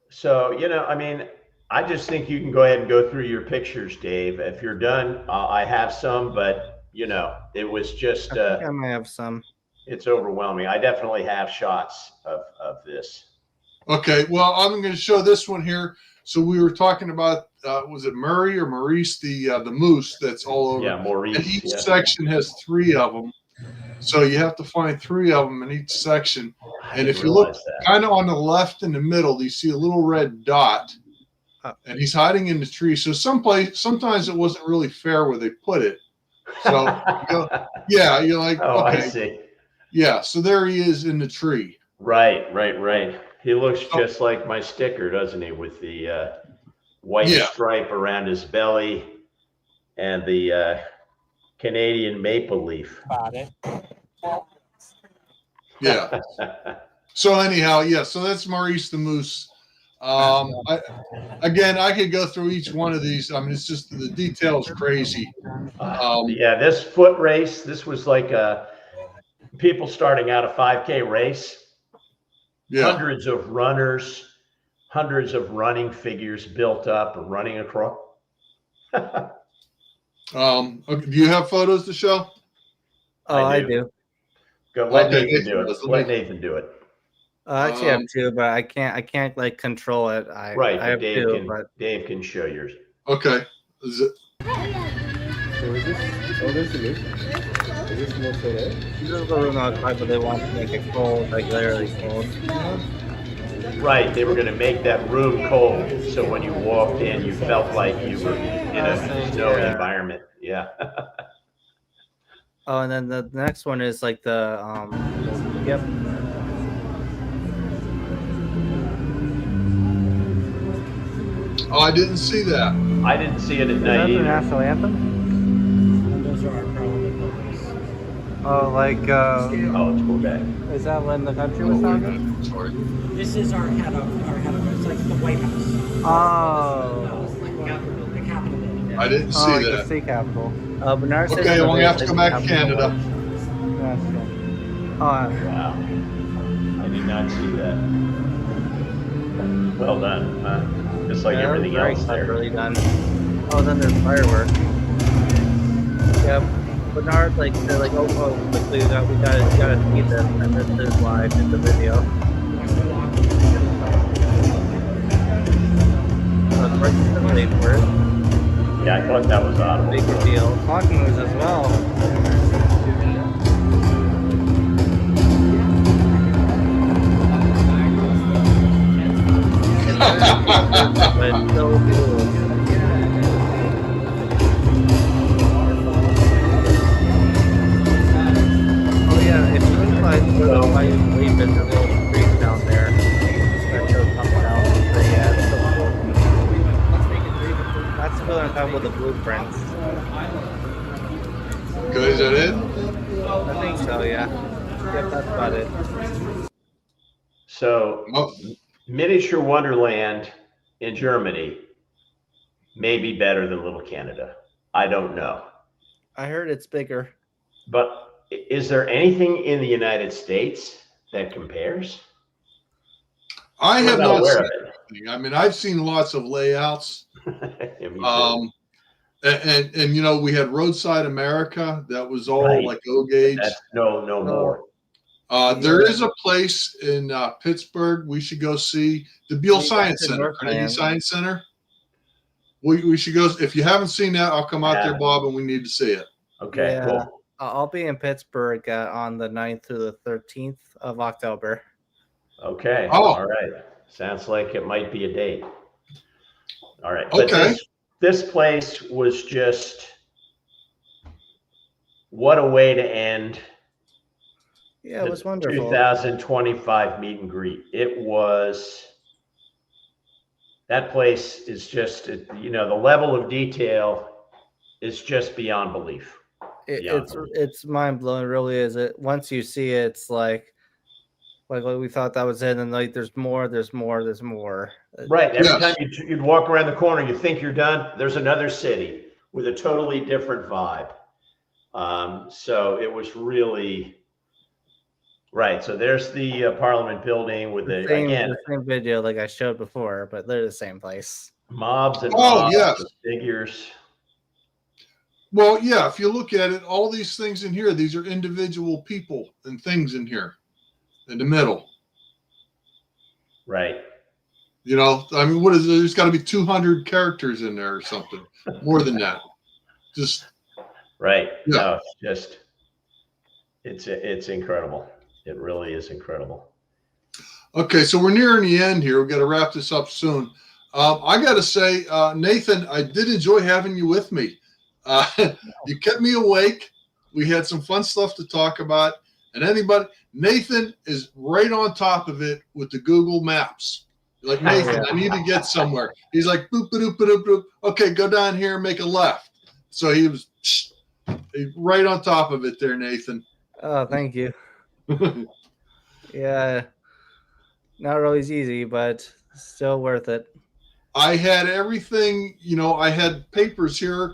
So I mean, I just think you can go ahead and go through your pictures, Dave. If you're done, I have some, but it was just. I think I might have some. It's overwhelming. I definitely have shots of this. Okay, well, I'm going to show this one here. So we were talking about was it Murray or Maurice, the moose that's all over? Yeah, Maurice. And each Yeah. section has 3 of them. So you have to find 3 of them in each section. I And didn't if you look realize that. kind of on the left in the middle, you see a little red dot, and he's hiding in the tree. So sometimes it wasn't really fair where they put it. So yeah, you're like, Oh, okay, I see. yeah. So there he is in the tree. Right. He looks just like my sticker, doesn't he? With the white Yeah. stripe around his belly and the Canadian maple leaf. About it. Yeah. So anyhow, yeah. So that's Maurice the moose. I could go through each one of these. I mean, it's just the details crazy. Yeah, this foot race. This was like people starting out a 5K race. Yeah. Hundreds of runners, hundreds of running figures built up or running across. Okay, do you have photos to show? Oh, I I do. do. Go, let Okay, Nathan do it. Nathan, Let Nathan do it. I actually have 2, but I can't like control it. I Right, have but 2, but Dave can show yours. Okay. Is it, So is this, oh, there's the loop. Is this more so there? this is the room outside, but they want to make it cold, like literally cold. Right, they were going to make that room cold, so when you walked in, you felt like you were in a snowy Yeah. environment. Yeah. Oh, and then the next one is like the yep. oh, I didn't see that. I didn't see it at Is that night the either. national anthem? Those are our parliament buildings. Oh, like Oh, it's Quebec. is that when the country was founded? Sorry. This is our head of, it's like the White House. Oh. It's like the Capitol building. I didn't see Oh, like the that. state capital. Bernard says Okay, the well, we have to place go is back to capital Canada. one. Gotcha. Wow. I did not see that. Well done. Just like Yeah, everything very else there. cleverly done. Oh, then there's fireworks. Yep. Bernard, like they're like, oh, quickly, we gotta see this, and this is live in the video. It's right to the late word. Yeah, I thought that was audible. Big deal. Talking was as well. But it's so cool. Oh yeah, if you realize where the white leaf is, a little street down there that shows something else. But yeah, it's so cool. That's the building on top with the blueprints. Okay, is that it? I think so, yeah. Yep, that's about it. So, Oh, Miniature Wonderland in Germany may be better than Little Canada. I don't know. I heard it's bigger. But is there anything in the United States that compares? I We're have not not aware seen of it. anything. I mean, I've seen lots of layouts. Yeah, me too. And you know, we had Roadside America. That was all Right. like O gauge. That's no more. There is a place in Pittsburgh we should go see, the Beale Science Center, Carnegie Science Center. We should go. If you haven't seen that, I'll come out there, Bob, and we need to see it. Okay, Yeah. cool. I'll be in Pittsburgh on the 9th through the 13th of October. Okay. Oh. All right. Sounds like it might be a date. All right. But Okay. this place was just, what a way to end. Yeah, it was wonderful. 2025 meet and greet. It was, that place is just, you know, the level of detail is just beyond belief. It's mind blowing, really is. It once you see it, it's like we thought that was it, and like there's more. Right. Every Yes. time you'd walk around the corner, you think you're done. There's another city with a totally different vibe. So it was really right. So there's the Parliament building with the same video like I showed before, but they're the same place. mobs and Oh, mobs yes. of figures. Well, yeah, if you look at it, all these things in here, these are individual people and things in here in the middle. Right. You know, I mean, what is it? There's got to be 200 characters in there or something, more than that. Just right. Yeah. No, it's just, it's incredible. It really is incredible. okay. So we're nearing the end here. We've got to wrap this up soon. I got to say, Nathan, I did enjoy having you with me. You kept me awake. We had some fun stuff to talk about. And Nathan is right on top of it with the Google Maps. You're like, Nathan, I need to get somewhere. He's like, boop, boop, boop, boop. Okay, go down here and make a left. So he was right on top of it there, Nathan. Oh, thank you. Yeah, not always easy, but still worth it. I had everything, you know, I had papers here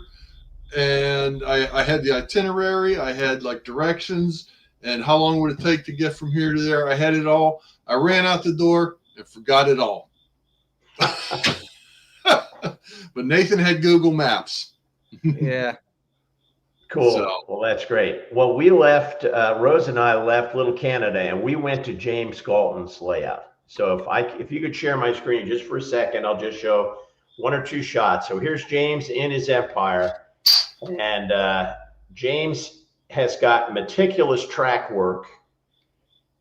and I had the itinerary. I had like directions and how long would it take to get from here to there. I had it all. I ran out the door and forgot it all. But Nathan had Google Maps. Yeah. Cool. So. Well, that's great. Well, we left, Rose and I left Little Canada and we went to James Galton's layout. So if you could share my screen just for a second, I'll just show one or two shots. So here's James in his empire, and James has got meticulous track work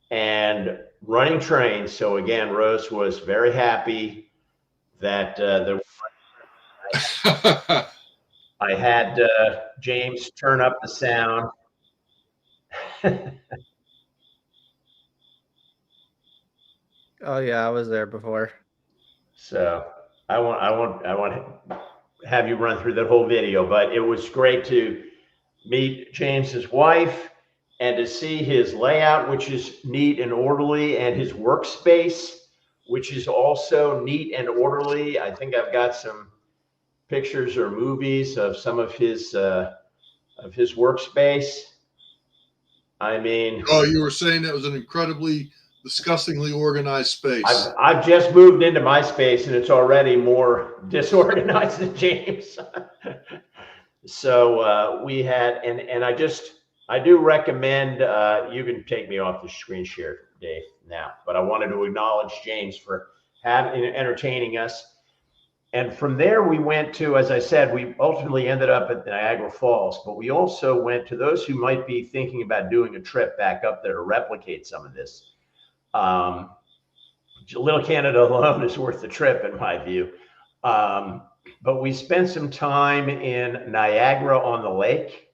and running trains. So again, Rose was very happy that I had James turn up the sound. Oh yeah, I was there before. So I want to have you run through that whole video, but it was great to meet James's wife and to see his layout, which is neat and orderly, and his workspace, which is also neat and orderly. I think I've got some pictures or movies of some of his workspace. I mean, Oh, you were saying that was an incredibly disgustingly organized space. I've just moved into my space and it's already more disorganized than James. So we had, and I do recommend, you can take me off the screen share, Dave, now, but I wanted to acknowledge James for entertaining us. And from there we went to, as I said, we ultimately ended up at Niagara Falls, but we also went to those who might be thinking about doing a trip back up there to replicate some of this. Little Canada alone is worth the trip in my view. But we spent some time in Niagara-on-the-Lake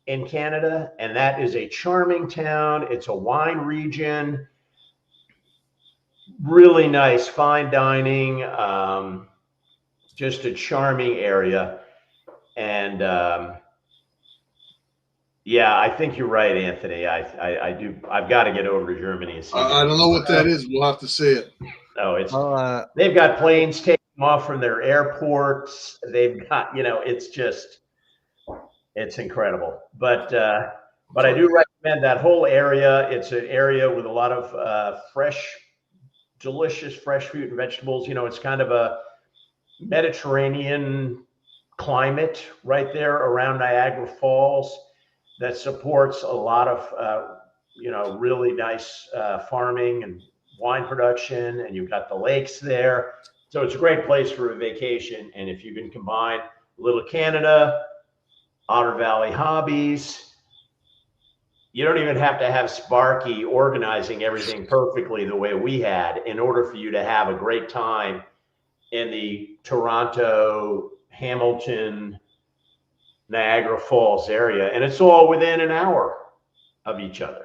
in Canada, and that is a charming town. It's a wine region, really nice, fine dining, just a charming area. And yeah, I think you're right, Anthony. I've got to get over to Germany and see. I don't know what that is. We'll have to see it. No, it's they've got planes taking off from their airports. They've got, it's incredible. But I do recommend that whole area. It's an area with a lot of fresh delicious fresh fruit and vegetables. You know, it's kind of a Mediterranean climate right there around Niagara Falls that supports a lot of, you know, really nice farming and wine production, and you've got the lakes there. So it's a great place for a vacation. And if you can combine Little Canada, Otter Valley hobbies, you don't even have to have Sparky organizing everything perfectly the way we had in order for you to have a great time in the Toronto, Hamilton, Niagara Falls area. And it's all within an hour of each other.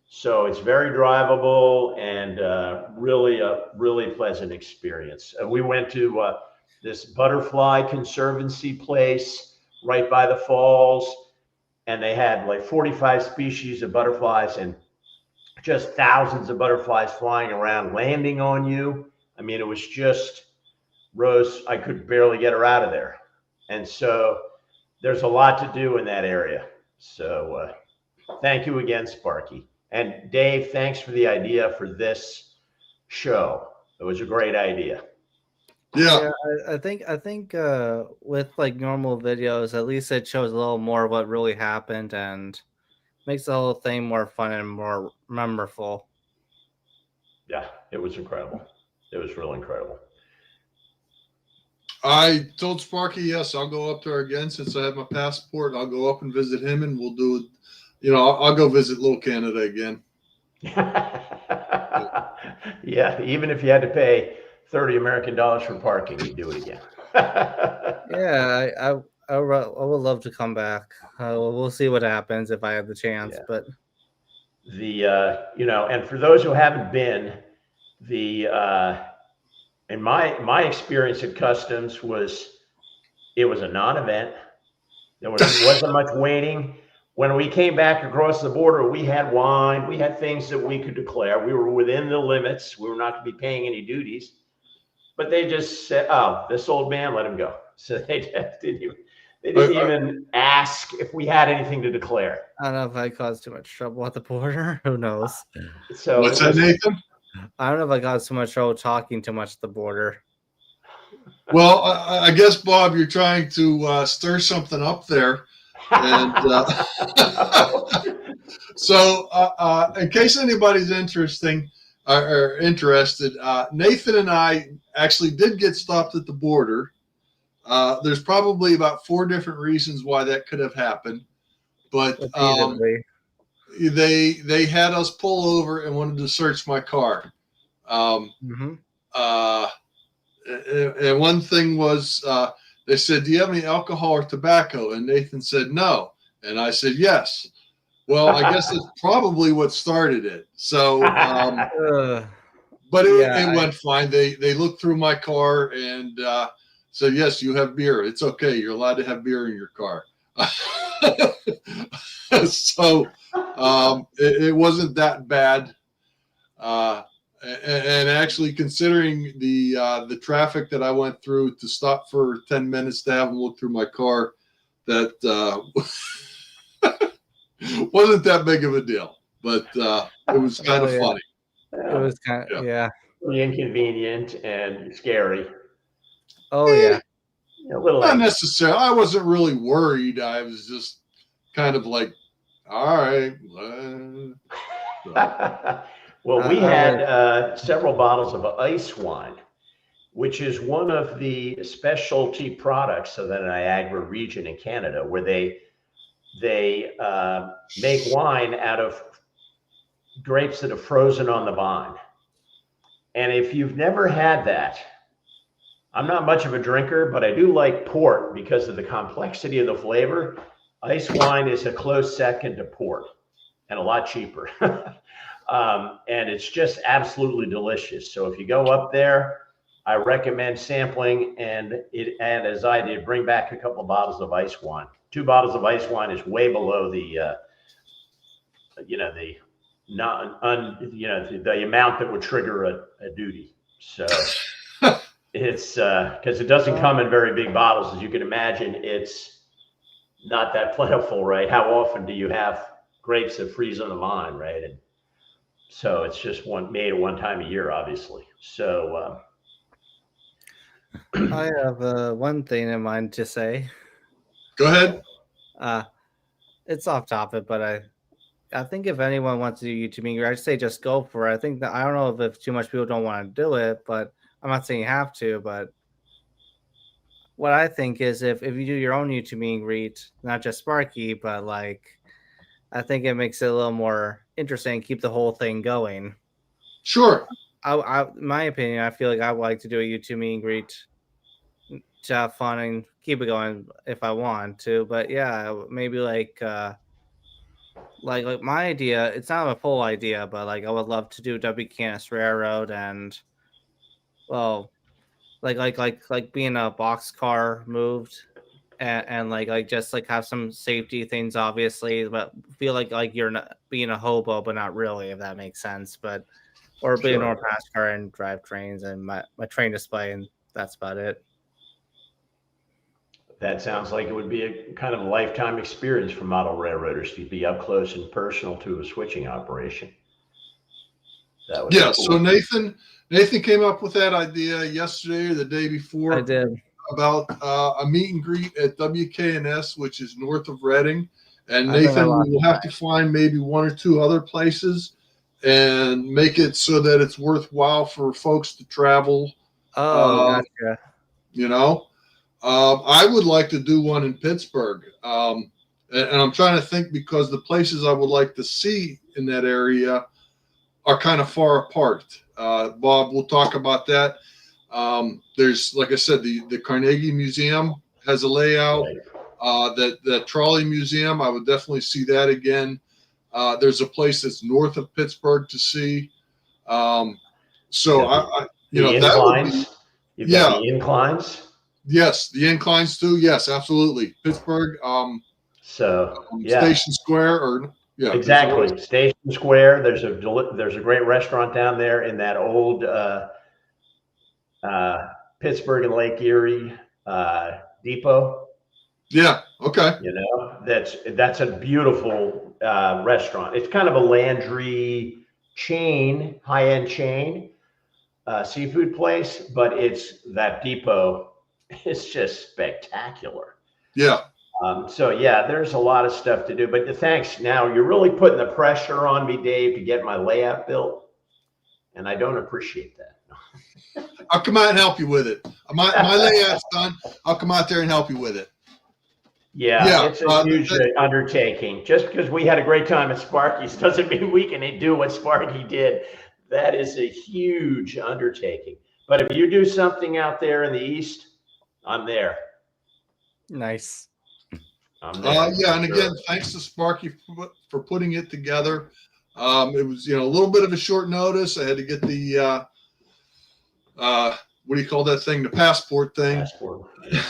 So it's very drivable and really a really pleasant experience. We went to this butterfly conservancy place right by the falls, and they had like 45 species of butterflies and just thousands of butterflies flying around, landing on you. I mean, it was just Rose, I could barely get her out of there. And so there's a lot to do in that area. So thank you again, Sparky. And Dave, thanks for the idea for this show. It was a great idea. Yeah. I think with like normal videos, at least it shows a little more of what really happened and makes the whole thing more fun and more memorable. Yeah, it was incredible. It was really incredible. I told Sparky, yes, I'll go up there again since I have my passport. I'll go up and visit him, and we'll do it. You know, I'll go visit Little Canada again. Yeah, even if you had to pay $30 American for parking, you'd do it again. Yeah, I would love to come back. We'll see what happens if I have the chance. Yeah. But the you know, and for those who haven't been, in my experience at Customs it was a non-event. There wasn't much waiting. When we came back across the border, we had wine, we had things that we could declare. We were within the limits. We were not to be paying any duties. But they just said, "Oh, this old man, let him go." So they didn't even ask if we had anything to declare. I don't know if I caused too much trouble at the border. Who knows? So What's that, Nathan? I don't know if I caused too much trouble talking too much at the border. Well, I guess, Bob, you're trying to stir something up there. And so in case anybody's interested, Nathan and I actually did get stopped at the border. There's probably about 4 different reasons why that could have happened, but they had us pull over and wanted to search my car. And one thing was they said, "Do you have any alcohol or tobacco?" And Nathan said, "No." And I said, "Yes." Well, I guess that's probably what started it. So, but it went fine. They looked through my car and said, "Yes, you have beer. It's okay. You're allowed to have beer in your car." So it wasn't that bad. And actually, considering the traffic that I went through to stop for 10 minutes to have them look through my car, that wasn't that big of a deal. But it was kind of funny. It was kind of, yeah. Pretty inconvenient and scary. Oh, yeah. A little Not necessarily. I wasn't really worried. I was just kind of like, all right. Well, we had several bottles of ice wine, which is one of the specialty products of the Niagara region in Canada, where they make wine out of grapes that are frozen on the vine. And if you've never had that, I'm not much of a drinker, but I do like port because of the complexity of the flavor. Ice wine is a close second to port and a lot cheaper. And it's just absolutely delicious. So if you go up there, I recommend sampling and as I did, bring back a couple of bottles of ice wine. 2 bottles of ice wine is way below the amount that would trigger a duty. So it's because it doesn't come in very big bottles, as you can imagine. It's not that plentiful, right? How often do you have grapes that freeze on the vine, right? And So it's just made one time a year, obviously. So I have one thing in mind to say. Go ahead. It's off topic, but I think if anyone wants to do YouTube Meet Greet, I'd say just go for it. I think that I don't know if too much people don't want to do it, but I'm not saying you have to. But what I think is if you do your own YouTube Meet Greet, not just Sparky, but like I think it makes it a little more interesting, keep the whole thing going. Sure. In my opinion, I feel like I would like to do a YouTube Meet Greet to have fun and keep it going if I want to. But yeah, maybe like my idea, it's not a full idea, but like I would love to do W Canis Railroad and well like being a boxcar moved and like just like have some safety things obviously, but feel like you're not being a hobo, but not really, if that makes sense. But or being a Sure. normal pass car and drive trains and my train display, and that's about it. that sounds like it would be a kind of a lifetime experience for model railroaders to be up close and personal to a switching operation. That would be Yeah. cool. So Nathan came up with that idea yesterday or the day before. I did. About a meet and greet at WKNS, which is north of Reading. And I've been there Nathan, lots we will of have to find maybe one or two other places and make it so that it's worthwhile for folks to travel. Oh, gotcha. You know, I would like to do one in Pittsburgh. And I'm trying to think because the places I would like to see in that area are kind of far apart. Bob, we'll talk about that. There's, like I said, the Carnegie Museum has a layout. That Trolley Museum, I would definitely see that again. There's a place that's north of Pittsburgh to see. So I you know, that would be, You've got the inclines. yes, the inclines too. Yes, absolutely. Pittsburgh, Station Square, or yeah, exactly. Station Square. There's a great restaurant down there in that old Pittsburgh and Lake Erie depot. Yeah. Okay. You know, that's a beautiful restaurant. It's kind of a Landry chain, high-end chain, seafood place, but it's that depot. It's just spectacular. Yeah. So yeah, there's a lot of stuff to do, but thanks. Now you're really putting the pressure on me, Dave, to get my layout built, and I don't appreciate that. I'll come out and help you with it. My layout's done. I'll come out there and help you with it. Yeah, it's a huge undertaking. Just because we had a great time at Sparky's doesn't mean we can do what Sparky did. That is a huge undertaking. But if you do something out there in the East, I'm there. Nice. I'm there. Yeah, and again, thanks to Sparky for putting it together. It was, a little bit of a short notice. I had to get the what do you call that thing? The passport thing. Passport. Yeah.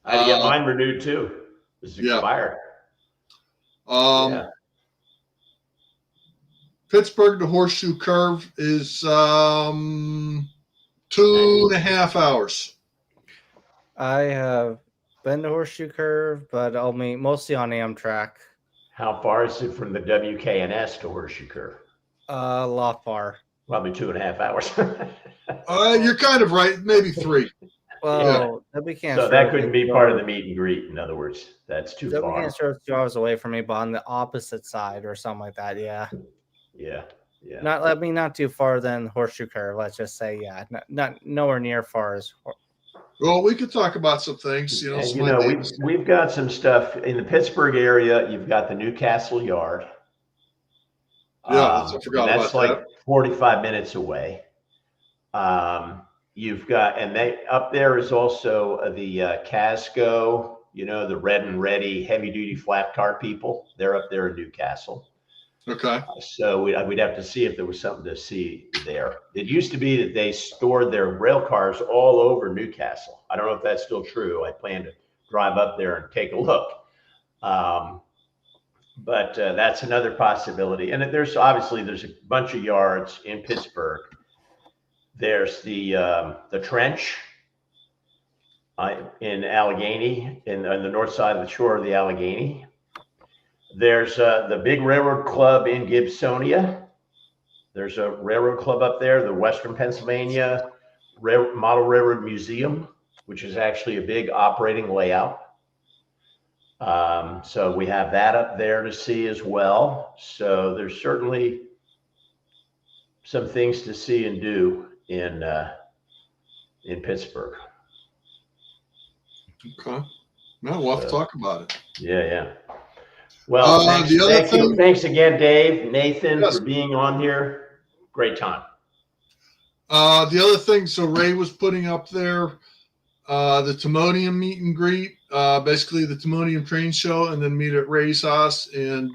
I had to get mine renewed too. It's expired. Pittsburgh to Horseshoe Curve is 2.5 hours. I have been to Horseshoe Curve, but mostly on Amtrak. How far is it from the WKNS to Horseshoe Curve? A lot far. Probably 2.5 hours. You're kind of right. Maybe 3. Well, WKNS. So that couldn't be part of the meet and greet. In other words, that's too far. WKNS is 2 hours away from me, but on the opposite side or something like that. Yeah. Yeah. Not too far than Horseshoe Curve. Let's just say, not nowhere near far as. Well, we could talk about some things. We've got some stuff in the Pittsburgh area. You've got the Newcastle Yard. Yeah, I forgot about that's like 45 minutes away. You've got, and up there is also the Casco, the Red and Ready heavy duty flat car people. They're up there in Newcastle. Okay. So we'd have to see if there was something to see there. It used to be that they stored their rail cars all over Newcastle. I don't know if that's still true. I plan to drive up there and take a look. But that's another possibility. And there's a bunch of yards in Pittsburgh. There's the trench in Allegheny, on the north side of the shore of the Allegheny. There's the Big Railroad Club in Gibsonia. There's a railroad club up there, the Western Pennsylvania Model Railroad Museum, which is actually a big operating layout. So we have that up there to see as well. So there's certainly some things to see and do in Pittsburgh. Okay. No, we'll have to talk about it. Yeah. Well, thanks again, Dave, Nathan, for being on here. Great time. The other thing, so Ray was putting up there the Timonium meet and greet, basically the Timonium train show, and then meet at Ray's house and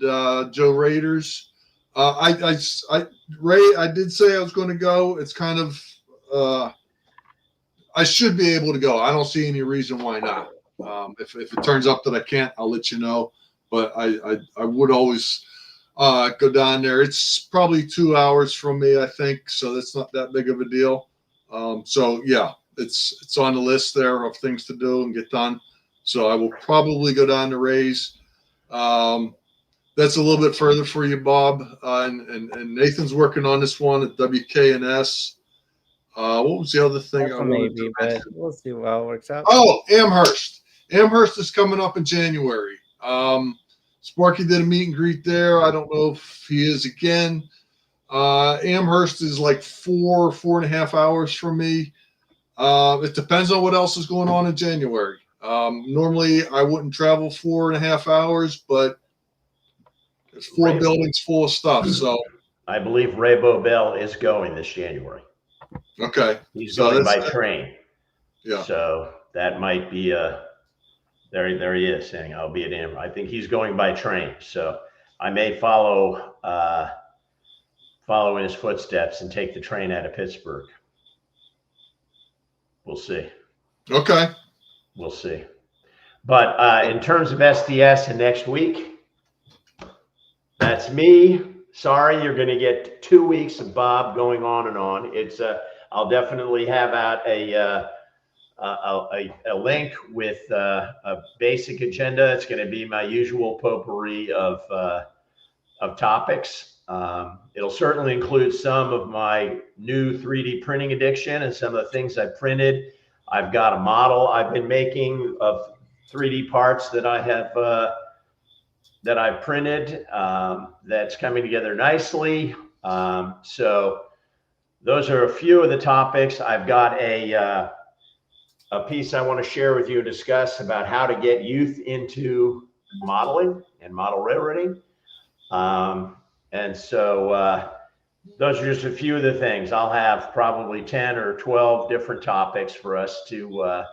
Joe Raiders. Ray, I did say I was going to go. It's kind of I should be able to go. I don't see any reason why not. If it turns up that I can't, I'll let you know. But I would always go down there. It's probably 2 hours from me, I think, so that's not that big of a deal. So yeah, it's on the list there of things to do and get done. So I will probably go down to Ray's. That's a little bit further for you, Bob. And Nathan's working on this one at WKNS. What was the other thing? Maybe, but we'll see how it works out. Oh, Amherst. Amherst is coming up in January. Sparky did a meet and greet there. I don't know if he is again. Amherst is like 4.5 hours from me. It depends on what else is going on in January. Normally I wouldn't travel 4.5 hours, but there's 4 buildings full of stuff. So I believe Ray Bobel is going this January. Okay. He's going by train. Yeah. So that might be there he is saying I'll be at Amherst. I think he's going by train. So I may follow in his footsteps and take the train out of Pittsburgh. We'll see. Okay. We'll see. But in terms of SDS and next week, that's me. Sorry, you're going to get 2 weeks of Bob going on and on. It's I'll definitely have out a link with a basic agenda. It's going to be my usual potpourri of topics. It'll certainly include some of my new 3D printing addiction and some of the things I printed. I've got a model I've been making of 3D parts that I have that I've printed that's coming together nicely. So those are a few of the topics. I've got a piece I want to share with you and discuss about how to get youth into modeling and model railroading. And so those are just a few of the things. I'll have probably 10 or 12 different topics for us to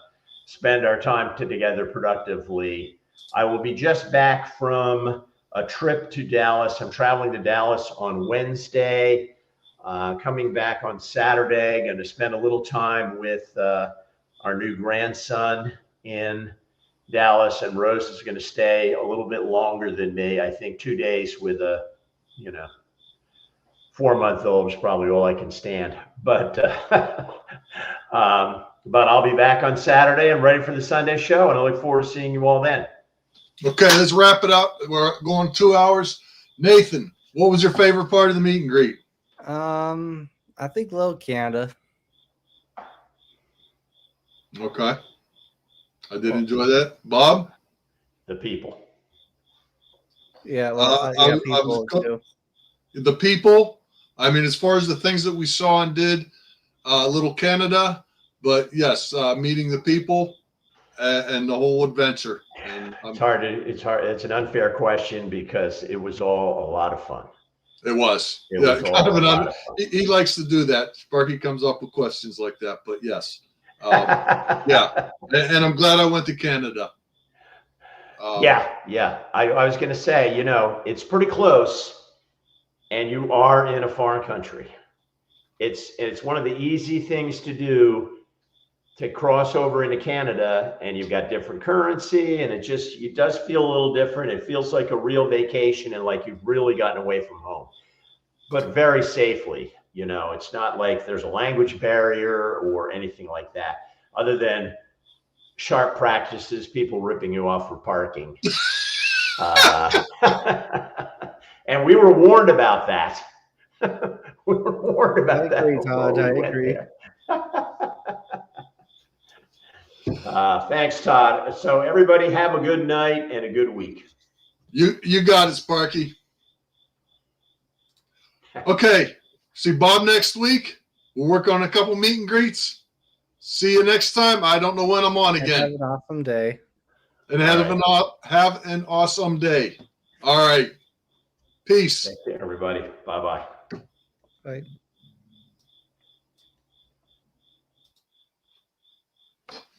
spend our time together productively. I will be just back from a trip to Dallas. I'm traveling to Dallas on Wednesday, coming back on Saturday. Going to spend a little time with our new grandson in Dallas, and Rose is going to stay a little bit longer than me. I think 2 days with a 4-month-old is probably all I can stand. But I'll be back on Saturday and ready for the Sunday show, and I look forward to seeing you all then. Okay, let's wrap it up. We're going 2 hours. Nathan, what was your favorite part of the meet and greet? I think Little Canada. Okay. I did enjoy that. Bob? The people. Yeah, well, people too. The people. I mean, as far as the things that we saw and did, Little Canada, but yes, meeting the people and the whole adventure. And it's hard. It's an unfair question because it was all a lot of fun. It was. He likes to do that. Sparky comes up with questions like that, but yes. Yeah. And I'm glad I went to Canada. Yeah. I was going to say, it's pretty close and you are in a foreign country. It's one of the easy things to do to cross over into Canada, and you've got different currency, and it does feel a little different. It feels like a real vacation and like you've really gotten away from home, but very safely. It's not like there's a language barrier or anything like that, other than sharp practices, people ripping you off for parking. And we were warned about that. We were warned about I that. agree, before Todd. I we went agree. there. Thanks, Todd. So everybody have a good night and a good week. You got it, Sparky. Okay. See Bob next week. We'll work on a couple meet and greets. See you next time. I don't know when I'm on Have again. an awesome day. And have an awesome day. All right. Peace. Take care, everybody. Bye-bye. Bye.